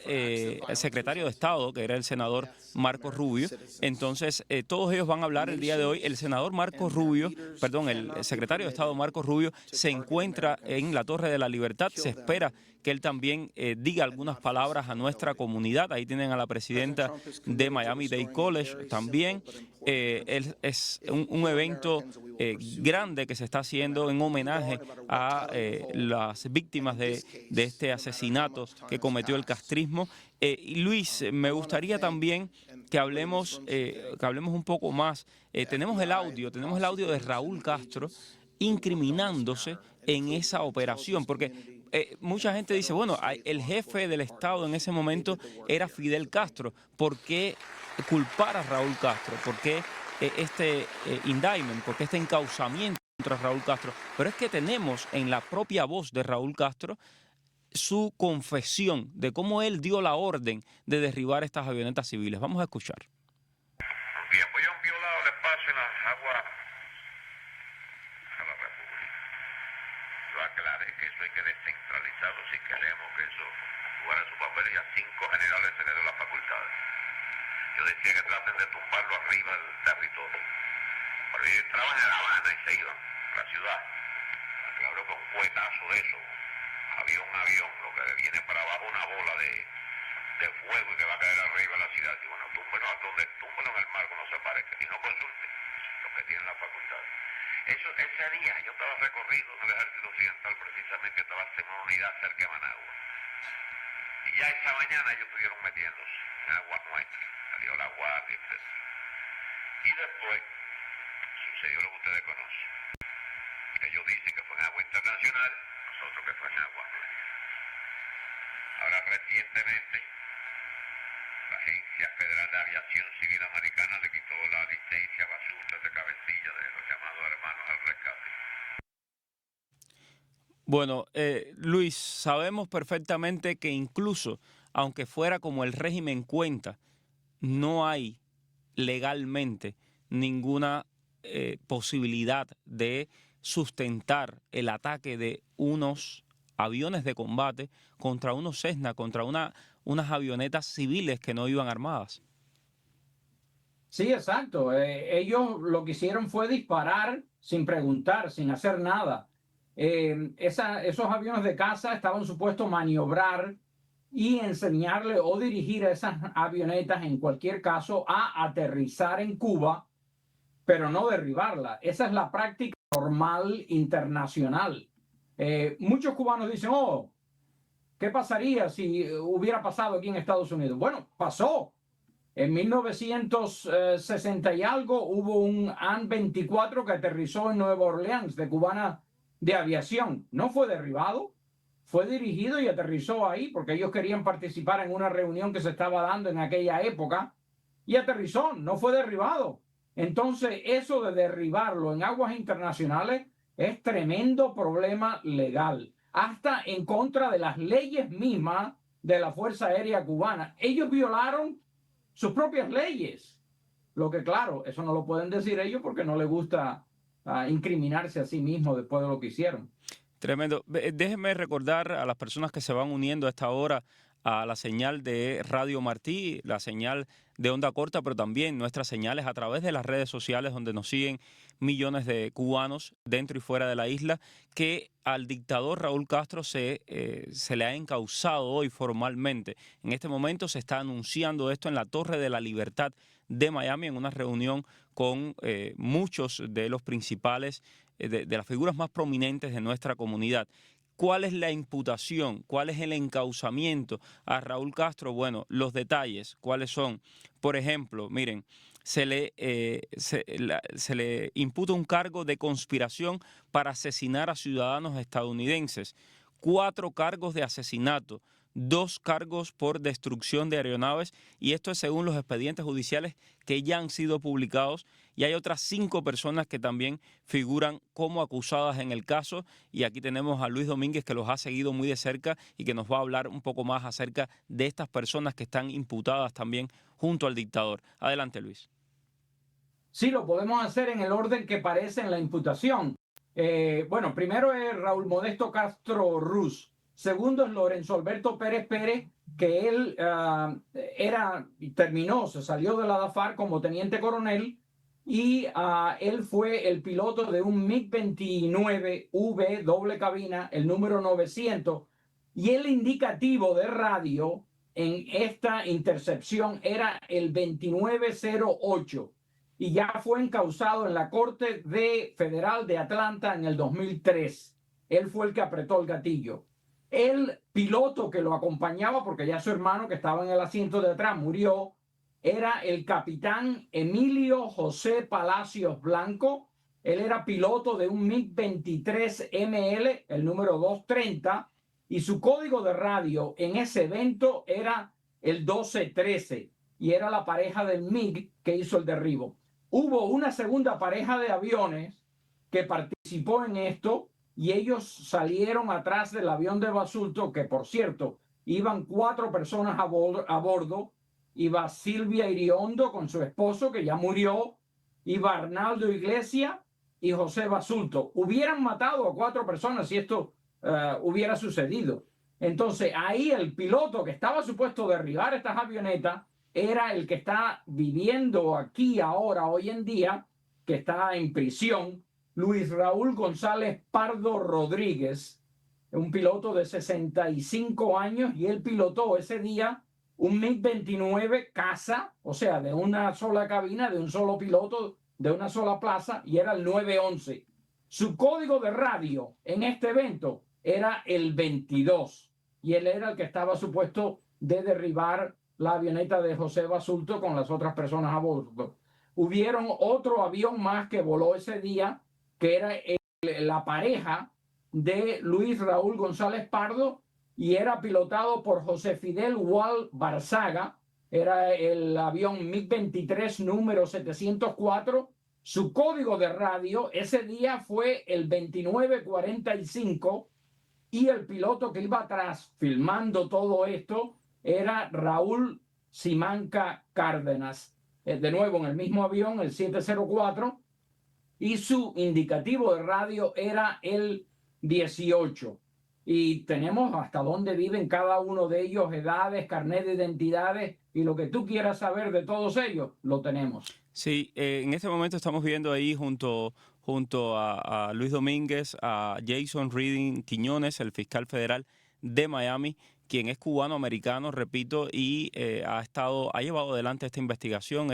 secretario de Estado, que era el senador Marco Rubio. Entonces, todos ellos van a hablar el día de hoy. El senador Marco Rubio, perdón, el secretario de Estado Marco Rubio se encuentra en la Torre de la Libertad. Se espera que él también diga algunas palabras a nuestra comunidad. Ahí tienen a la presidenta de Miami-Dade College también. Es un evento grande que se está haciendo en homenaje a las víctimas de este asesinato que cometió el castrismo. Y Luis, me gustaría también que hablemos un poco más. Tenemos el audio de Raúl Castro incriminándose en esa operación, porque mucha gente dice, bueno, el jefe del Estado en ese momento era Fidel Castro. ¿Por qué culpar a Raúl Castro? ¿Por qué este indictment? ¿Por qué este encauzamiento contra Raúl Castro? Pero es que tenemos en la propia voz de Raúl Castro su confesión de cómo él dio la orden de derribar estas avionetas civiles. Vamos a escuchar. Bien, pues han violado el espacio en las aguas de la República. Yo aclaré que eso hay que descentralizarlo si queremos que eso juegue su papel, y a 5 generales se les dio las facultades. Yo decía que traten de tumbarlo arriba del territorio. Pero ellos entraban en La Habana y se iban a la ciudad. Claro que un cuetazo de eso. Había un avión, lo que viene para abajo una bola de fuego y que va a caer arriba de la ciudad. Y bueno, túmbelo en el mar cuando se parezca. Y no consulten los que tienen la facultad. Ese día yo estaba recorrido en el Ejército Occidental, precisamente estaba en una unidad cerca de Managua. Y ya esa mañana ellos estuvieron metiéndose en aguas nuestras. Salió la guardia, etc. Y después sucedió lo que ustedes conocen. Ellos dicen que fue en agua internacional, nosotros que fue en agua nuestra. Ahora recientemente la Agencia Federal de Aviación Civil Americana le quitó la licencia a Basulto de Cabecilla de los llamados hermanos al rescate. Bueno, Luis, sabemos perfectamente que incluso, aunque fuera como el régimen cuenta, no hay legalmente ninguna posibilidad de sustentar el ataque de unos aviones de combate contra unos Cessna, contra unas avionetas civiles que no iban armadas. Sí, exacto. Ellos lo que hicieron fue disparar sin preguntar, sin hacer nada. Esos aviones de caza estaban supuestos a maniobrar y enseñarle o dirigir a esas avionetas, en cualquier caso, a aterrizar en Cuba, pero no derribarla. Esa es la práctica normal internacional. Muchos cubanos dicen, oh, ¿qué pasaría si hubiera pasado aquí en Estados Unidos? Bueno, pasó. En 1960 y algo hubo un AN-24 que aterrizó en Nueva Orleans, de Cubana de Aviación. No fue derribado, fue dirigido y aterrizó ahí porque ellos querían participar en una reunión que se estaba dando en aquella época y aterrizó, no fue derribado. Entonces, eso de derribarlo en aguas internacionales es tremendo problema legal, hasta en contra de las leyes mismas de la Fuerza Aérea Cubana. Ellos violaron sus propias leyes. Lo que, claro, eso no lo pueden decir ellos porque no les gusta incriminarse a sí mismos después de lo que hicieron. Tremendo. Déjenme recordar a las personas que se van uniendo a esta hora a la señal de Radio Martí, la señal de onda corta, pero también nuestras señales a través de las redes sociales donde nos siguen millones de cubanos dentro y fuera de la isla, que al dictador Raúl Castro se le ha encausado hoy formalmente. En este momento se está anunciando esto en la Torre de la Libertad de Miami, en una reunión con muchos de los principales, de las figuras más prominentes de nuestra comunidad. ¿Cuál es la imputación? ¿Cuál es el encausamiento a Raúl Castro? Bueno, los detalles, ¿cuáles son? Por ejemplo, miren, se le imputa un cargo de conspiración para asesinar a ciudadanos estadounidenses, 4 cargos de asesinato, 2 cargos por destrucción de aeronaves, y esto es según los expedientes judiciales que ya han sido publicados, y hay otras 5 personas que también figuran como acusadas en el caso, y aquí tenemos a Luis Domínguez, que los ha seguido muy de cerca y que nos va a hablar un poco más acerca de estas personas que están imputadas también junto al dictador. Adelante, Luis. Sí, lo podemos hacer en el orden que parece en la imputación. Bueno, primero es Raúl Modesto Castro Ruz. Segundo es Lorenzo Alberto Pérez Pérez, que él se salió de la DAFAR como teniente coronel, y él fue el piloto de un MiG-29V doble cabina, el número 900, y el indicativo de radio en esta intercepción era el 2908, y ya fue encausado en la Corte Federal de Atlanta en el 2003. Él fue el que apretó el gatillo. El piloto que lo acompañaba, porque ya su hermano que estaba en el asiento de atrás murió, era el capitán Emilio José Palacios Blanco. Él era piloto de un MiG-23ML, el número 230, y su código de radio en ese evento era el 1213, y era la pareja del MiG que hizo el derribo. Hubo una segunda pareja de aviones que participó en esto, y ellos salieron atrás del avión de Basulto, que por cierto, iban 4 personas a bordo. Iba Silvia Iriondo con su esposo, que ya murió, iba Arnaldo Iglesias y José Basulto. Hubieran matado a 4 personas si esto hubiera sucedido. Entonces ahí el piloto que estaba supuesto derribar estas avionetas era el que está viviendo aquí ahora, hoy en día, que está en prisión, Luis Raúl González Pardo Rodríguez, un piloto de 65 años, y él pilotó ese día un MiG-29 casa, o sea, de una sola cabina, de un solo piloto, de una sola plaza, y era el 911. Su código de radio en este evento era el 22, y él era el que estaba supuesto de derribar la avioneta de José Basulto con las otras personas a bordo. Hubieron otro avión más que voló ese día, que era la pareja de Luis Raúl González Pardo, y era pilotado por José Fidel Gual Barzaga. Era el avión MiG-23 número 704. Su código de radio ese día fue el 2945, y el piloto que iba atrás filmando todo esto era Raúl Simanca Cárdenas. De nuevo en el mismo avión, el 704, y su indicativo de radio era el 18. Y tenemos hasta dónde viven cada uno de ellos, edades, carnet de identidades, y lo que tú quieras saber de todos ellos, lo tenemos. Sí, en este momento estamos viendo ahí junto a Luis Domínguez, a Jason Reading Quiñones, el fiscal federal de Miami, quien es cubano-americano, repito, y ha llevado adelante esta investigación,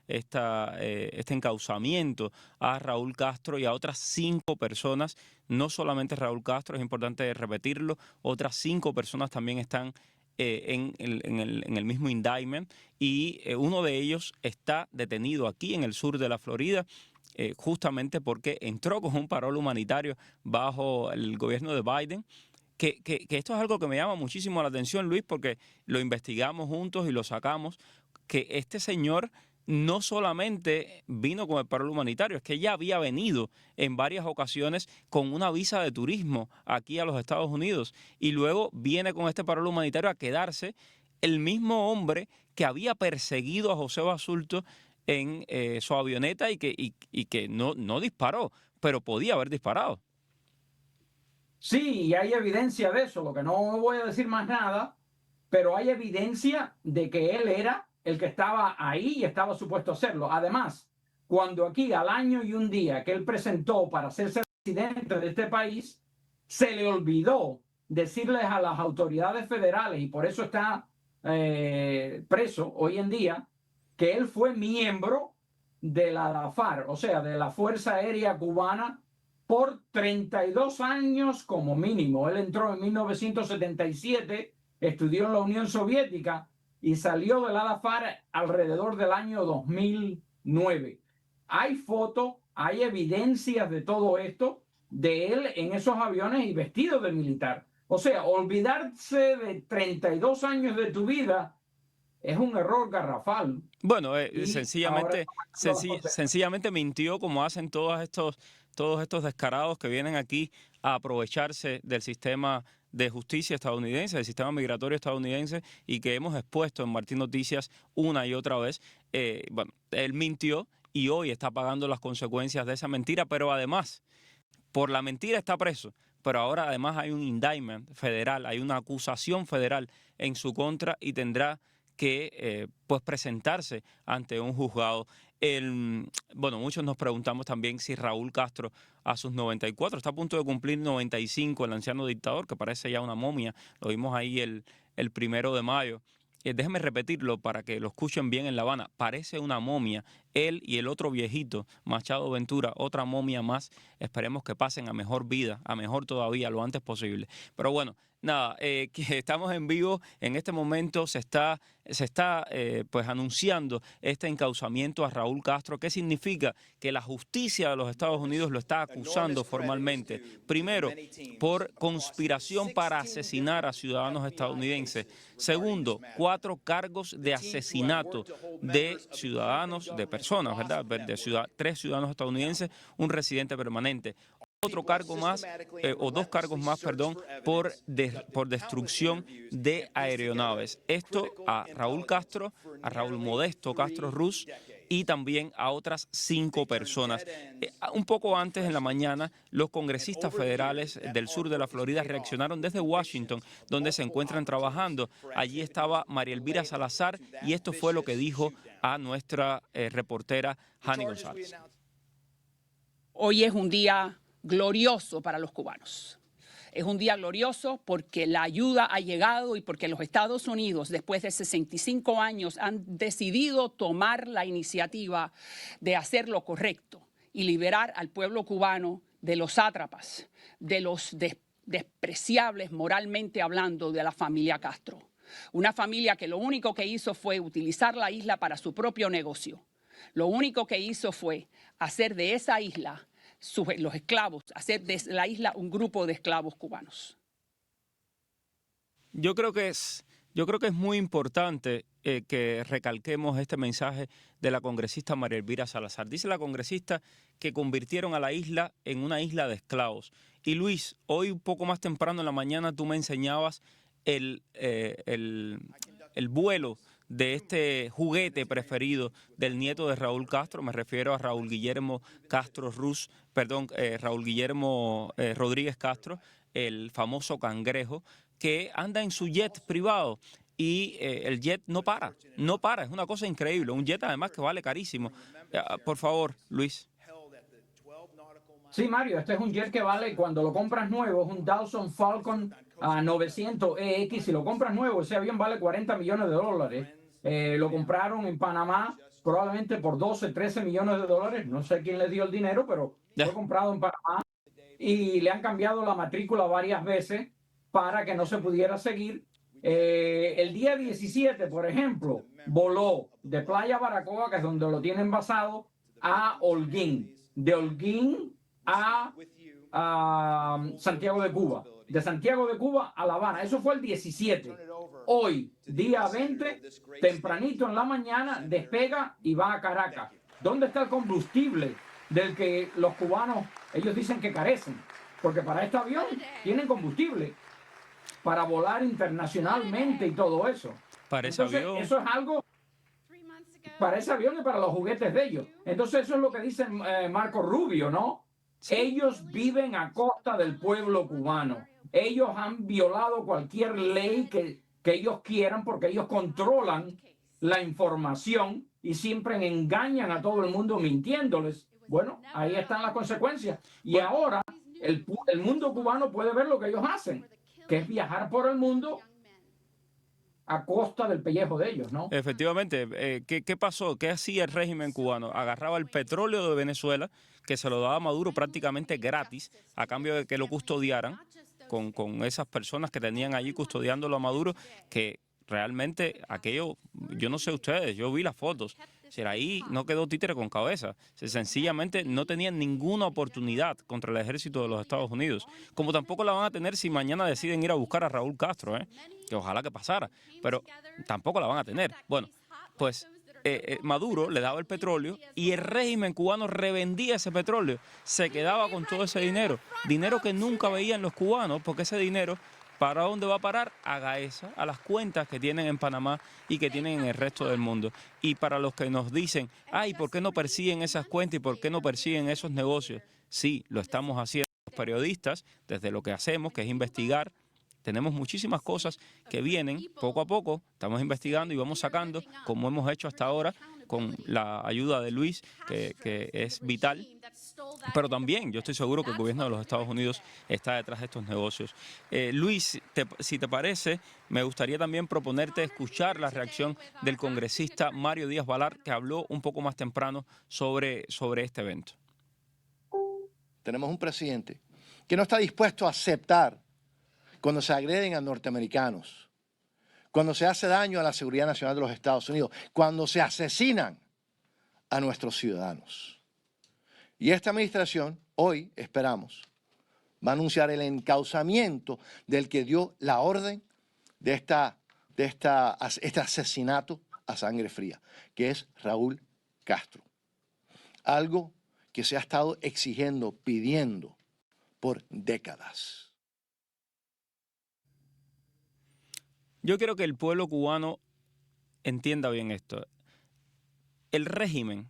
este encauzamiento a Raúl Castro y a otras 5 personas. No solamente Raúl Castro, es importante repetirlo, otras 5 personas también están en el mismo indictment, y uno de ellos está detenido aquí en el sur de la Florida, justamente porque entró con un parol humanitario bajo el gobierno de Biden. Que esto es algo que me llama muchísimo la atención, Luis, porque lo investigamos juntos y lo sacamos, que este señor no solamente vino con el parol humanitario, es que ya había venido en varias ocasiones con una visa de turismo aquí a los Estados Unidos, y luego viene con este parol humanitario a quedarse, el mismo hombre que había perseguido a José Basulto en su avioneta y que no disparó, pero podía haber disparado. Sí, y hay evidencia de eso, lo que no voy a decir más nada, pero hay evidencia de que él era el que estaba ahí y estaba supuesto a hacerlo. Además, cuando aquí al año y un día que él presentó para hacerse presidente de este país, se le olvidó decirles a las autoridades federales, y por eso está preso hoy en día, que él fue miembro de la DAFAR, o sea, de la Fuerza Aérea Cubana, por 32 años como mínimo. Él entró en 1977, estudió en la Unión Soviética y salió de la DAFAR alrededor del año 2009. Hay fotos, hay evidencias de todo esto, de él en esos aviones y vestido de militar. O sea, olvidarse de 32 años de tu vida es un error garrafal. Bueno, sencillamente mintió, como hacen todos estos descarados que vienen aquí a aprovecharse del sistema de justicia estadounidense, del sistema migratorio estadounidense, y que hemos expuesto en Martín Noticias una y otra vez. Bueno, él mintió y hoy está pagando las consecuencias de esa mentira, pero además, por la mentira está preso, pero ahora además hay un indictment federal, hay una acusación federal en su contra, y tendrá que pues presentarse ante un juzgado. Bueno, muchos nos preguntamos también si Raúl Castro, a sus 94, está a punto de cumplir 95, el anciano dictador, que parece ya una momia, lo vimos ahí el 1 de mayo. Déjenme repetirlo para que lo escuchen bien en La Habana, parece una momia, él y el otro viejito, Machado Ventura, otra momia más. Esperemos que pasen a mejor vida, a mejor todavía, lo antes posible. Pero bueno, nada, que estamos en vivo. En este momento se está pues anunciando este encauzamiento a Raúl Castro. ¿Qué significa? Que la justicia de los Estados Unidos lo está acusando formalmente. Primero, por conspiración para asesinar a ciudadanos estadounidenses. Segundo, 4 cargos de asesinato de ciudadanos, de personas, ¿verdad? 3 ciudadanos estadounidenses, un residente permanente. Otro cargo más, o 2 cargos más, perdón, por destrucción de aeronaves. Esto a Raúl Castro, a Raúl Modesto Castro Ruz, y también a otras 5 personas. Un poco antes, en la mañana, los congresistas federales del sur de la Florida reaccionaron desde Washington, donde se encuentran trabajando. Allí estaba María Elvira Salazar y esto fue lo que dijo a nuestra reportera Hani González. Hoy es un día glorioso para los cubanos. Es un día glorioso porque la ayuda ha llegado y porque los Estados Unidos, después de 65 años, han decidido tomar la iniciativa de hacer lo correcto y liberar al pueblo cubano de los sátrapas, de los despreciables, moralmente hablando, de la familia Castro. Una familia que lo único que hizo fue utilizar la isla para su propio negocio. Lo único que hizo fue hacer de esa isla los esclavos, hacer de la isla un grupo de esclavos cubanos. Yo creo que es muy importante que recalquemos este mensaje de la congresista María Elvira Salazar. Dice la congresista que convirtieron a la isla en una isla de esclavos. Y Luis, hoy un poco más temprano en la mañana tú me enseñabas el vuelo de este juguete preferido del nieto de Raúl Castro. Me refiero a Raúl Guillermo Raúl Guillermo Rodríguez Castro, el famoso cangrejo, que anda en su jet privado y el jet no para, es una cosa increíble, un jet además que vale carísimo. Por favor, Luis. Sí, Mario, este es un jet que vale, cuando lo compras nuevo, es un Dawson Falcon 900 EX. Si lo compras nuevo, ese avión vale $40 millones. Lo compraron en Panamá probablemente por 12, 13 millones de dólares. No sé quién le dio el dinero, pero fue comprado en Panamá y le han cambiado la matrícula varias veces para que no se pudiera seguir. El día 17, por ejemplo, voló de Playa Baracoa, que es donde lo tienen basado, a Holguín. De Holguín a Santiago de Cuba. De Santiago de Cuba a La Habana. Eso fue el 17. Hoy, día 20, tempranito en la mañana, despega y va a Caracas. ¿Dónde está el combustible del que los cubanos, ellos dicen que carecen? Porque para este avión tienen combustible para volar internacionalmente y todo eso. Para ese avión. Eso es algo para ese avión y para los juguetes de ellos. Entonces eso es lo que dice Marco Rubio, ¿no? Ellos viven a costa del pueblo cubano. Ellos han violado cualquier ley que ellos quieran porque ellos controlan la información y siempre engañan a todo el mundo mintiéndoles. Bueno, ahí están las consecuencias. Y ahora el mundo cubano puede ver lo que ellos hacen, que es viajar por el mundo a costa del pellejo de ellos, ¿no? Efectivamente. ¿Qué pasó? ¿Qué hacía el régimen cubano? Agarraba el petróleo de Venezuela, que se lo daba a Maduro prácticamente gratis, a cambio de que lo custodiaran con esas personas que tenían allí custodiándolo a Maduro, que realmente aquello, yo no sé ustedes, yo vi las fotos. Ahí no quedó títere con cabeza. Sencillamente no tenían ninguna oportunidad contra el ejército de los Estados Unidos. Como tampoco la van a tener si mañana deciden ir a buscar a Raúl Castro, que ojalá que pasara, pero tampoco la van a tener. Bueno, pues Maduro le daba el petróleo y el régimen cubano revendía ese petróleo. Se quedaba con todo ese dinero que nunca veían los cubanos, porque ese dinero, ¿para dónde va a parar? A Gaesa, a las cuentas que tienen en Panamá y que tienen en el resto del mundo. Y para los que nos dicen, ay, ¿por qué no persiguen esas cuentas y por qué no persiguen esos negocios? Sí, lo estamos haciendo los periodistas, desde lo que hacemos, que es investigar. Tenemos muchísimas cosas que vienen poco a poco, estamos investigando y vamos sacando, como hemos hecho hasta ahora, con la ayuda de Luis, que es vital. Pero también yo estoy seguro que el gobierno de los Estados Unidos está detrás de estos negocios. Luis, si te parece, me gustaría también proponerte escuchar la reacción del congresista Mario Díaz Balart, que habló un poco más temprano sobre este evento. Tenemos un presidente que no está dispuesto a aceptar cuando se agreden a norteamericanos, cuando se hace daño a la seguridad nacional de los Estados Unidos, cuando se asesinan a nuestros ciudadanos. Y esta administración, hoy, esperamos, va a anunciar el encauzamiento del que dio la orden de este asesinato a sangre fría, que es Raúl Castro. Algo que se ha estado exigiendo, pidiendo por décadas. Yo quiero que el pueblo cubano entienda bien esto. el régimen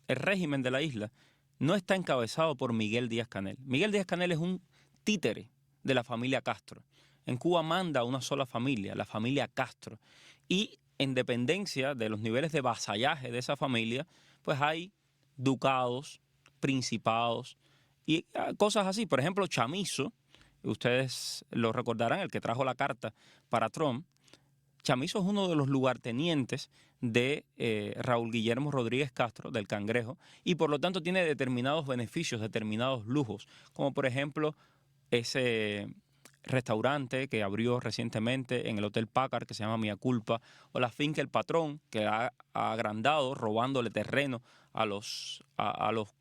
de la isla no está encabezado por Miguel Díaz-Canel. Miguel Díaz-Canel es un títere de la familia Castro. En Cuba manda una sola familia, la familia Castro. Y en dependencia de los niveles de vasallaje de esa familia, pues hay ducados, principados y cosas así. Por ejemplo, Chamizo, ustedes lo recordarán, el que trajo la carta para Trump. Chamizo es uno de los lugartenientes de Raúl Guillermo Rodríguez Castro, del Cangrejo, y por lo tanto tiene determinados beneficios, determinados lujos, como por ejemplo ese restaurante que abrió recientemente en el Hotel Packard, que se llama Mia Culpa, o la finca El Patrón, que ha agrandado robándole terreno a los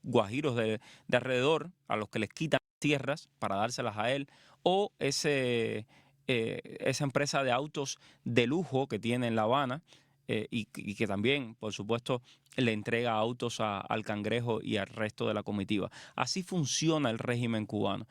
guajiros de alrededor, a los que les quitan tierras para dárselas a él, o esa empresa de autos de lujo que tiene en La Habana, y que también, por supuesto, le entrega autos al Cangrejo y al resto de la comitiva. Así funciona el régimen cubano.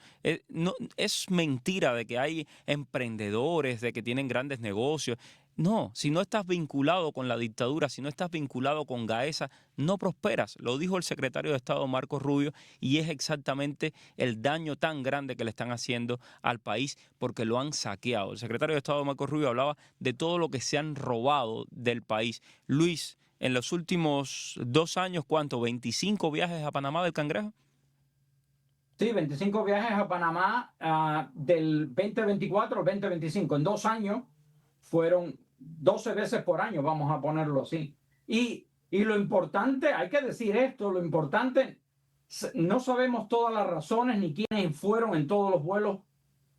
No, es mentira de que hay emprendedores, de que tienen grandes negocios. No, si no estás vinculado con la dictadura, si no estás vinculado con Gaesa, no prosperas. Lo dijo el secretario de Estado Marco Rubio y es exactamente el daño tan grande que le están haciendo al país porque lo han saqueado. El secretario de Estado Marco Rubio hablaba de todo lo que se han robado del país. Luis, en los últimos 2 años, ¿cuánto? ¿25 viajes a Panamá del Cangrejo? Sí, 25 viajes a Panamá del 2024 al 2025. En 2 años fueron 12 veces por año, vamos a ponerlo así. Y lo importante, hay que decir esto, lo importante, no sabemos todas las razones ni quiénes fueron en todos los vuelos.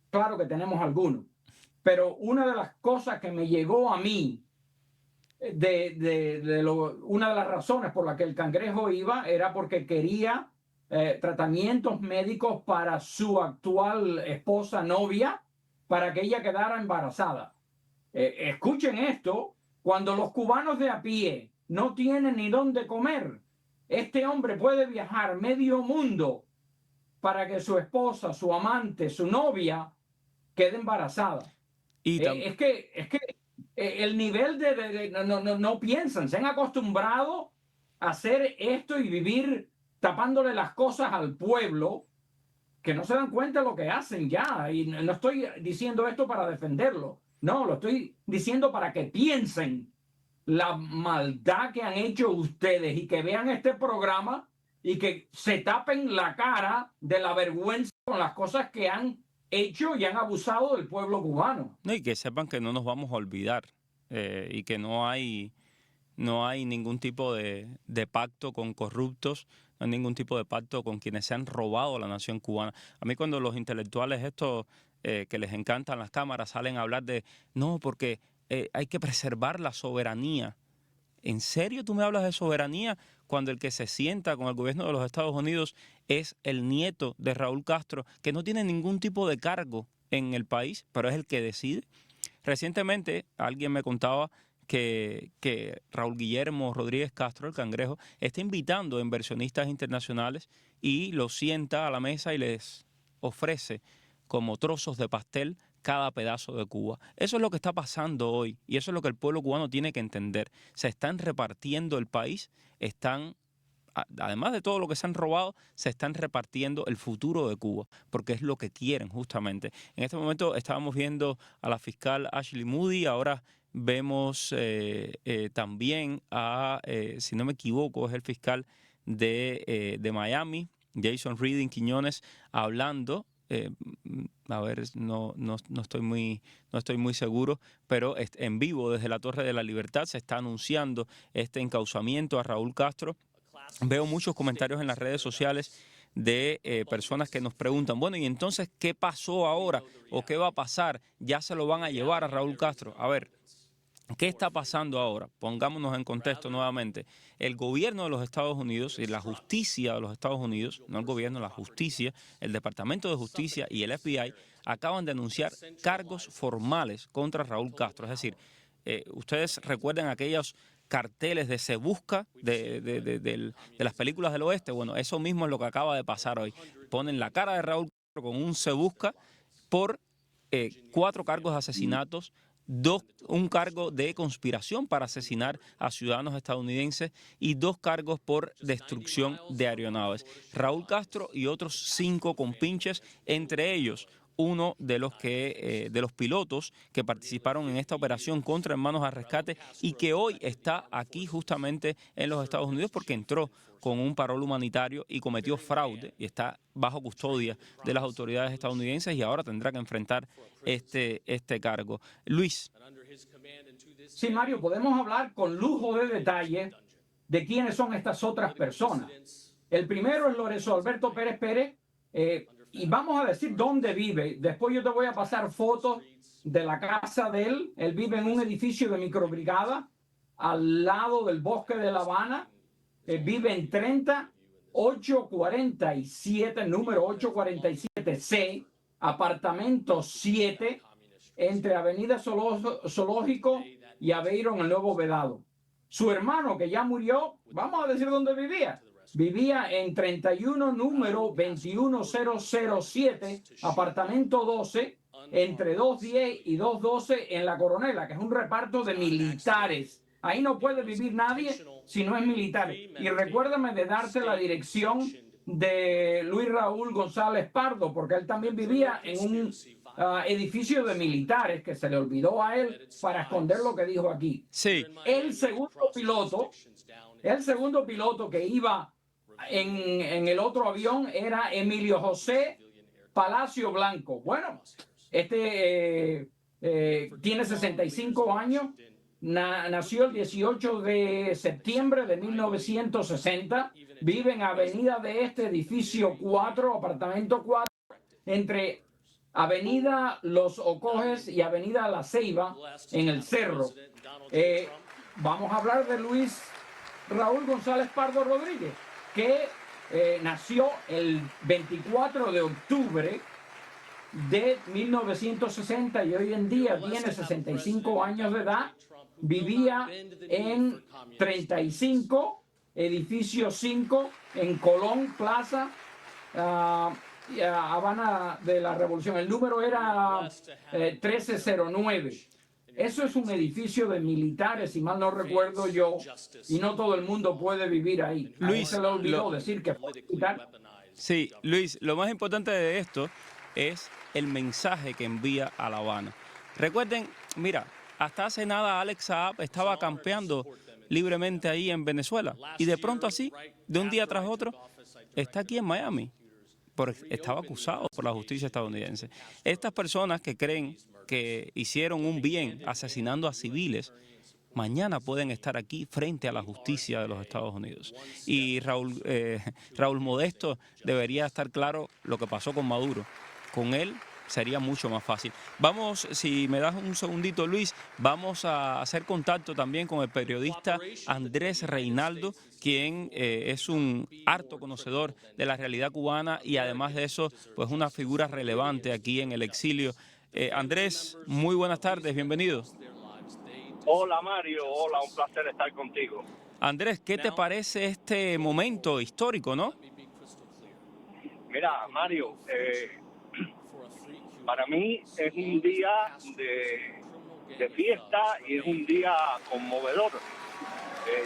Claro que tenemos algunos. Pero una de las cosas que me llegó a mí, una de las razones por la que el Cangrejo iba era porque quería tratamientos médicos para su actual esposa, novia, para que ella quedara embarazada. Escuchen esto, cuando los cubanos de a pie no tienen ni dónde comer, este hombre puede viajar medio mundo para que su esposa, su amante, su novia quede embarazada. Es que el nivel no piensan, se han acostumbrado a hacer esto y vivir tapándole las cosas al pueblo, que no se dan cuenta de lo que hacen ya. Y no estoy diciendo esto para defenderlo, no, lo estoy diciendo para que piensen la maldad que han hecho ustedes y que vean este programa y que se tapen la cara de la vergüenza con las cosas que han hecho y han abusado del pueblo cubano. No, y que sepan que no nos vamos a olvidar y que no hay ningún tipo de pacto con corruptos, no hay ningún tipo de pacto con quienes se han robado a la nación cubana. A mí cuando los intelectuales estos que les encantan las cámaras salen a hablar de no, porque hay que preservar la soberanía. ¿En serio tú me hablas de soberanía cuando el que se sienta con el gobierno de los Estados Unidos es el nieto de Raúl Castro, que no tiene ningún tipo de cargo en el país, pero es el que decide? Recientemente alguien me contaba que Raúl Guillermo Rodríguez Castro, el Cangrejo, está invitando a inversionistas internacionales y los sienta a la mesa y les ofrece como trozos de pastel cada pedazo de Cuba. Eso es lo que está pasando hoy y eso es lo que el pueblo cubano tiene que entender. Se están repartiendo el país, además de todo lo que se han robado, se están repartiendo el futuro de Cuba, porque es lo que quieren justamente. En este momento estábamos viendo a la fiscal Ashley Moody, ahora vemos también a, si no me equivoco, es el fiscal de Miami, Jason Reading Quiñones, hablando. A ver, no estoy muy seguro, pero en vivo desde la Torre de la Libertad se está anunciando este encauzamiento a Raúl Castro. Veo muchos comentarios en las redes sociales de personas que nos preguntan, bueno, ¿y entonces qué pasó ahora? ¿O qué va a pasar? ¿Ya se lo van a llevar a Raúl Castro? A ver, ¿qué está pasando ahora? Pongámonos en contexto nuevamente. El gobierno de los Estados Unidos y la justicia de los Estados Unidos, no el gobierno, la justicia, el Departamento de Justicia y el FBI acaban de anunciar cargos formales contra Raúl Castro. Es decir, ustedes recuerdan aquellos carteles de Se Busca de las películas del oeste. Bueno, eso mismo es lo que acaba de pasar hoy. Ponen la cara de Raúl Castro con un Se Busca por 4 cargos de asesinatos un cargo de conspiración para asesinar a ciudadanos estadounidenses y 2 cargos por destrucción de aeronaves. Raúl Castro y otros 5 compinches, entre ellos uno de los pilotos que participaron en esta operación contra Hermanos al Rescate y que hoy está aquí justamente en los Estados Unidos porque entró con un parol humanitario y cometió fraude y está bajo custodia de las autoridades estadounidenses y ahora tendrá que enfrentar este cargo. Luis. Sí, Mario, podemos hablar con lujo de detalle de quiénes son estas otras personas. El primero es Lorenzo Alberto Pérez Pérez, y vamos a decir dónde vive. Después yo te voy a pasar fotos de la casa de él. Él vive en un edificio de microbrigada al lado del bosque de La Habana. Vive en 30847, número 847C, apartamento 7, entre Avenida Zoológico y Aveiro en el Nuevo Vedado. Su hermano, que ya murió, vamos a decir dónde vivía. Vivía en 31, número 21007, apartamento 12, entre 210 y 212 en La Coronela, que es un reparto de militares. Ahí no puede vivir nadie si no es militar. Y recuérdame de darte la dirección de Luis Raúl González Pardo, porque él también vivía en un edificio de militares que se le olvidó a él para esconder lo que dijo aquí. Sí. El segundo piloto que iba en el otro avión era Emilio José Palacio Blanco. Bueno, tiene 65 años, nació el 18 de septiembre de 1960, vive en Avenida de Este, edificio 4, apartamento 4, entre Avenida Los Ocoges y Avenida La Ceiba, en el Cerro. Vamos a hablar de Luis Raúl González Pardo Rodríguez, que nació el 24 de octubre de 1960 y hoy en día tiene 65 años de edad. Vivía en 35, edificio 5, en Colón Plaza, Habana de la Revolución. El número era 1309. Eso es un edificio de militares, si mal no recuerdo yo, y no todo el mundo puede vivir ahí. Luis, se le olvidó decir que fue militar. Sí, Luis, lo más importante de esto es el mensaje que envía a La Habana. Recuerden, mira, hasta hace nada Alex Saab estaba campeando libremente ahí en Venezuela y de pronto así, de un día tras otro, está aquí en Miami. Estaba acusado por la justicia estadounidense. Estas personas que creen que hicieron un bien asesinando a civiles, mañana pueden estar aquí frente a la justicia de los Estados Unidos. Y Raúl Modesto debería estar claro lo que pasó con Maduro. Con él sería mucho más fácil. Vamos, si me das un segundito, Luis, vamos a hacer contacto también con el periodista Andrés Reinaldo, quien es un harto conocedor de la realidad cubana y además de eso, pues una figura relevante aquí en el exilio. Andrés, muy buenas tardes, bienvenido. Hola Mario, hola, un placer estar contigo. Andrés, ¿qué te parece este momento histórico, no? Mira, Mario, para mí es un día de fiesta y es un día conmovedor.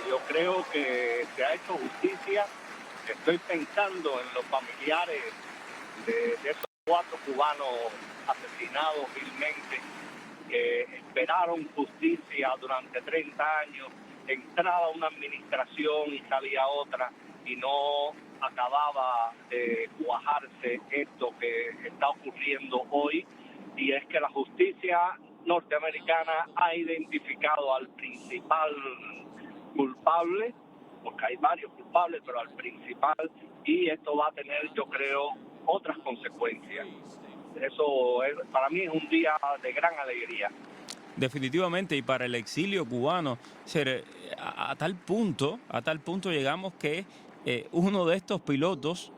Yo creo que se ha hecho justicia. Estoy pensando en los familiares de esos 4 cubanos asesinados vilmente, que esperaron justicia durante 30 años, entraba una administración y salía otra y no acababa de cuajarse esto que está ocurriendo hoy, y es que la justicia norteamericana ha identificado al principal culpable, porque hay varios culpables, pero al principal, y esto va a tener, yo creo, otras consecuencias. Eso para mí es un día de gran alegría. Definitivamente, y para el exilio cubano, a tal punto llegamos que uno de estos pilotos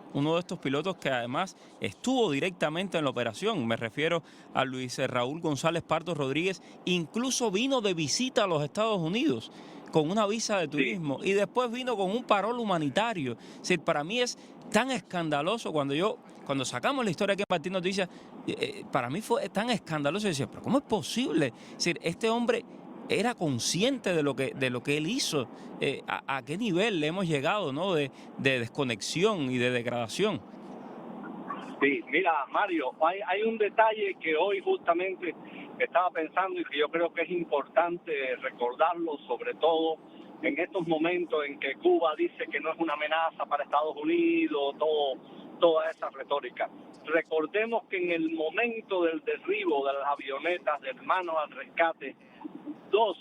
que además estuvo directamente en la operación, me refiero a Luis Raúl González Pardo Rodríguez, incluso vino de visita a los Estados Unidos con una visa de turismo y después vino con un parol humanitario. Es decir, para mí es tan escandaloso cuando sacamos la historia aquí en Martín Noticias, para mí fue tan escandaloso. Decía, pero ¿cómo es posible? Es decir, este hombre era consciente de lo que él hizo, a qué nivel le hemos llegado, ¿no? de desconexión y de degradación. Sí, mira, Mario, hay un detalle que hoy justamente estaba pensando y que yo creo que es importante recordarlo, sobre todo en estos momentos en que Cuba dice que no es una amenaza para Estados Unidos, toda esa retórica. Recordemos que en el momento del derribo de las avionetas de Hermanos al Rescate, dos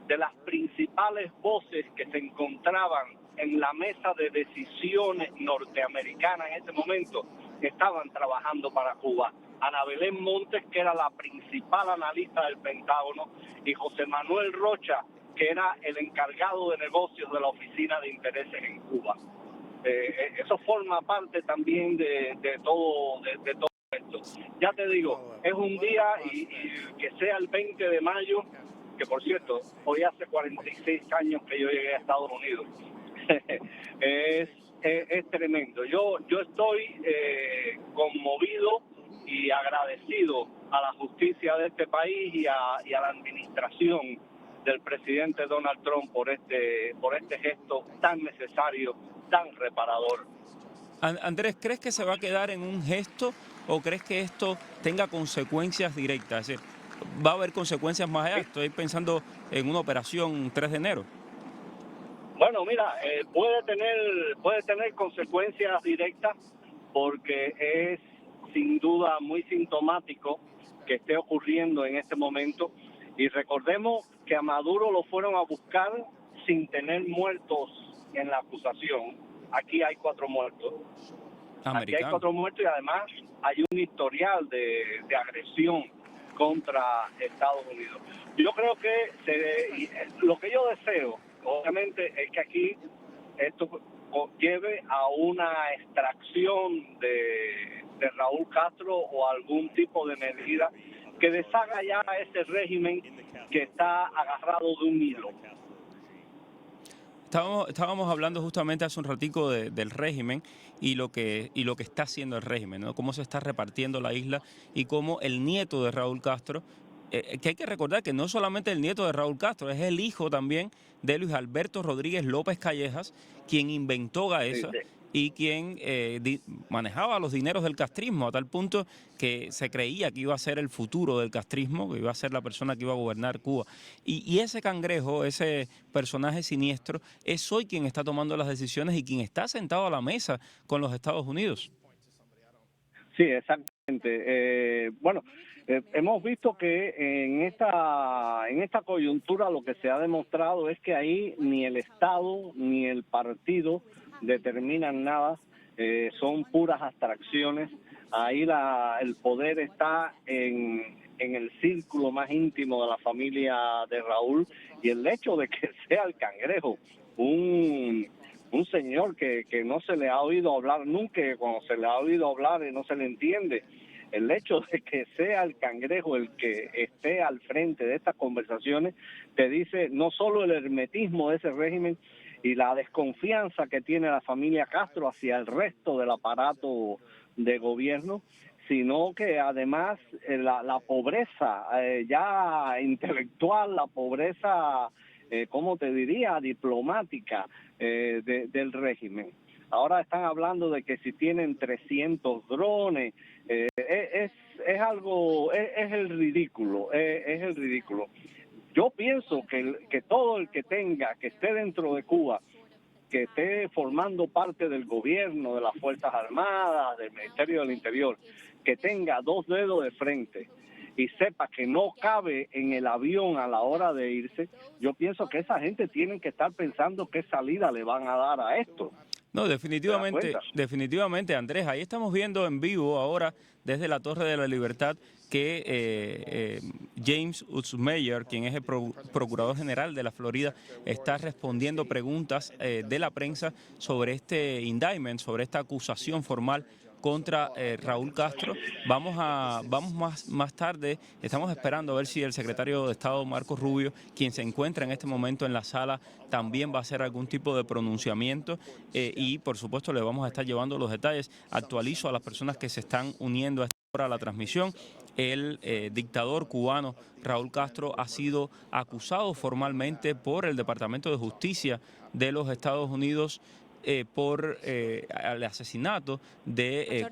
de las principales voces que se encontraban en la mesa de decisiones norteamericana en ese momento estaban trabajando para Cuba. Ana Belén Montes, que era la principal analista del Pentágono, y José Manuel Rocha, que era el encargado de negocios de la Oficina de Intereses en Cuba. Eso forma parte también de todo esto. Ya te digo, es un día y que sea el 20 de mayo, que por cierto, hoy hace 46 años que yo llegué a Estados Unidos. Es tremendo. Yo estoy conmovido y agradecido a la justicia de este país y a la administración del presidente Donald Trump por este gesto tan necesario, tan reparador. Andrés, ¿crees que se va a quedar en un gesto o crees que esto tenga consecuencias directas? Es decir, ¿va a haber consecuencias más allá? Estoy pensando en una operación 3 de enero. Bueno, mira, puede tener consecuencias directas porque es sin duda muy sintomático que esté ocurriendo en este momento. Y recordemos que a Maduro lo fueron a buscar sin tener muertos en la acusación. Aquí hay 4 muertos. Aquí hay 4 muertos y además hay un historial de agresión contra Estados Unidos. Yo creo que lo que yo deseo, obviamente, es que aquí esto lleve a una extracción de Raúl Castro o algún tipo de medida que deshaga ya ese régimen que está agarrado de un hilo. Estábamos hablando justamente hace un ratico del régimen y lo que está haciendo el régimen, ¿no? Cómo se está repartiendo la isla y cómo el nieto de Raúl Castro, que hay que recordar que no solamente el nieto de Raúl Castro, es el hijo también de Luis Alberto Rodríguez López Callejas, quien inventó Gaesa. Sí. Y quien manejaba los dineros del castrismo a tal punto que se creía que iba a ser el futuro del castrismo, que iba a ser la persona que iba a gobernar Cuba. Y ese cangrejo, ese personaje siniestro, es hoy quien está tomando las decisiones y quien está sentado a la mesa con los Estados Unidos. Sí, exactamente. Hemos visto que en esta coyuntura lo que se ha demostrado es que ahí ni el Estado ni el partido determinan nada, son puras abstracciones. Ahí el poder está en el círculo más íntimo de la familia de Raúl, y el hecho de que sea el cangrejo un señor que no se le ha oído hablar nunca, cuando se le ha oído hablar no se le entiende, el hecho de que sea el cangrejo el que esté al frente de estas conversaciones te dice no solo el hermetismo de ese régimen y la desconfianza que tiene la familia Castro hacia el resto del aparato de gobierno, sino que además la pobreza ya intelectual, la pobreza, ¿cómo te diría?, diplomática del régimen. Ahora están hablando de que si tienen 300 drones, es algo, es el ridículo, es el ridículo. Yo pienso que todo el que esté dentro de Cuba, que esté formando parte del gobierno, de las Fuerzas Armadas, del Ministerio del Interior, que tenga 2 dedos de frente y sepa que no cabe en el avión a la hora de irse, yo pienso que esa gente tiene que estar pensando qué salida le van a dar a esto. No, definitivamente, Andrés, ahí estamos viendo en vivo ahora desde la Torre de la Libertad que James Utzmeyer, quien es el Procurador General de la Florida, está respondiendo preguntas de la prensa sobre este indictment, sobre esta acusación formal contra Raúl Castro. Vamos más tarde, estamos esperando a ver si el secretario de Estado Marco Rubio, quien se encuentra en este momento en la sala, también va a hacer algún tipo de pronunciamiento y por supuesto le vamos a estar llevando los detalles. Actualizo a las personas que se están uniendo a esta hora a la transmisión. El dictador cubano Raúl Castro ha sido acusado formalmente por el Departamento de Justicia de los Estados Unidos por el asesinato de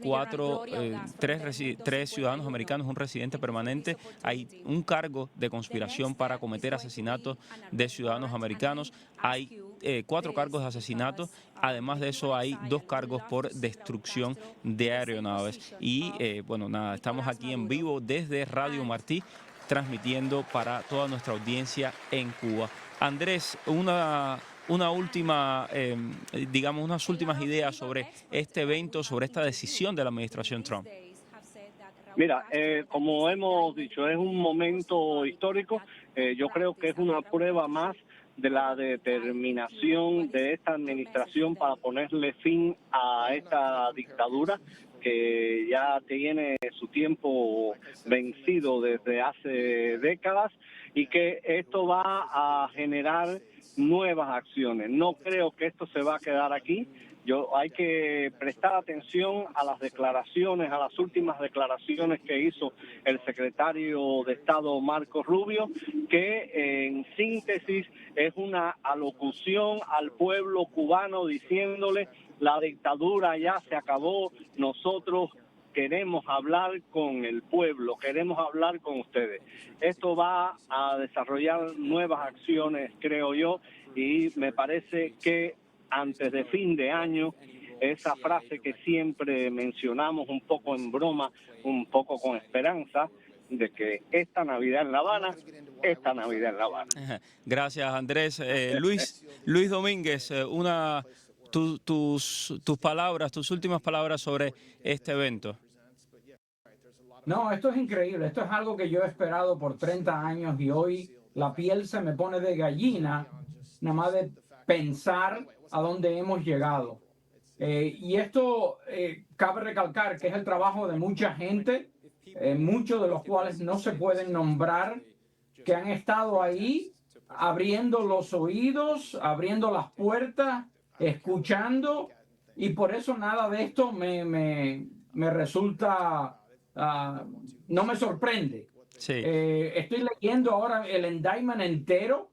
tres ciudadanos americanos, un residente permanente. Hay un cargo de conspiración para cometer asesinatos de ciudadanos americanos. Hay 4 cargos de asesinato. Además de eso, hay 2 cargos por destrucción de aeronaves. Y bueno, nada, estamos aquí en vivo desde Radio Martí, transmitiendo para toda nuestra audiencia en Cuba. Andrés, una última, digamos, unas últimas ideas sobre este evento, sobre esta decisión de la administración Trump. Mira, como hemos dicho, es un momento histórico. Yo creo que es una prueba más de la determinación de esta administración para ponerle fin a esta dictadura que ya tiene su tiempo vencido desde hace décadas, y que esto va a generar nuevas acciones. No creo que esto se va a quedar aquí. Hay que prestar atención a las declaraciones, a las últimas declaraciones que hizo el secretario de Estado Marco Rubio, que en síntesis es una alocución al pueblo cubano diciéndole: la dictadura ya se acabó, nosotros queremos hablar con el pueblo, queremos hablar con ustedes. Esto va a desarrollar nuevas acciones, creo yo, y me parece que antes de fin de año, esa frase que siempre mencionamos un poco en broma, un poco con esperanza, de que esta Navidad en La Habana, esta Navidad en La Habana. Gracias, Andrés. Luis Domínguez, tus palabras, tus últimas palabras sobre este evento. No, esto es increíble. Esto es algo que yo he esperado por 30 años y hoy la piel se me pone de gallina, nada más de pensar a dónde hemos llegado. Y esto cabe recalcar que es el trabajo de mucha gente, muchos de los cuales no se pueden nombrar, que han estado ahí abriendo los oídos, abriendo las puertas, escuchando, y por eso nada de esto me resulta, no me sorprende. Sí. Estoy leyendo ahora el indictment entero.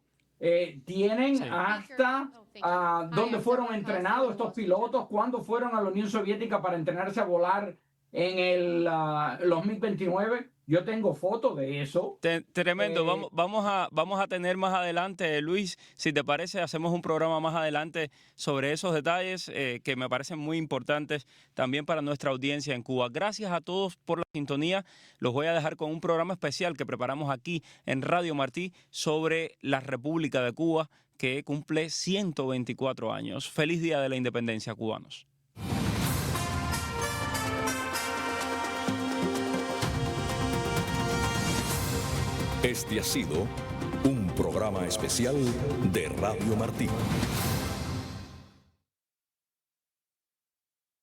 Tienen hasta dónde fueron entrenados estos pilotos, cuándo fueron a la Unión Soviética para entrenarse a volar en los MiG-29. Yo tengo fotos de eso. Tremendo. Vamos a tener más adelante, Luis, si te parece, hacemos un programa más adelante sobre esos detalles que me parecen muy importantes también para nuestra audiencia en Cuba. Gracias a todos por la sintonía. Los voy a dejar con un programa especial que preparamos aquí en Radio Martí sobre la República de Cuba, que cumple 124 años. Feliz Día de la Independencia, cubanos. Este ha sido un programa especial de Radio Martí.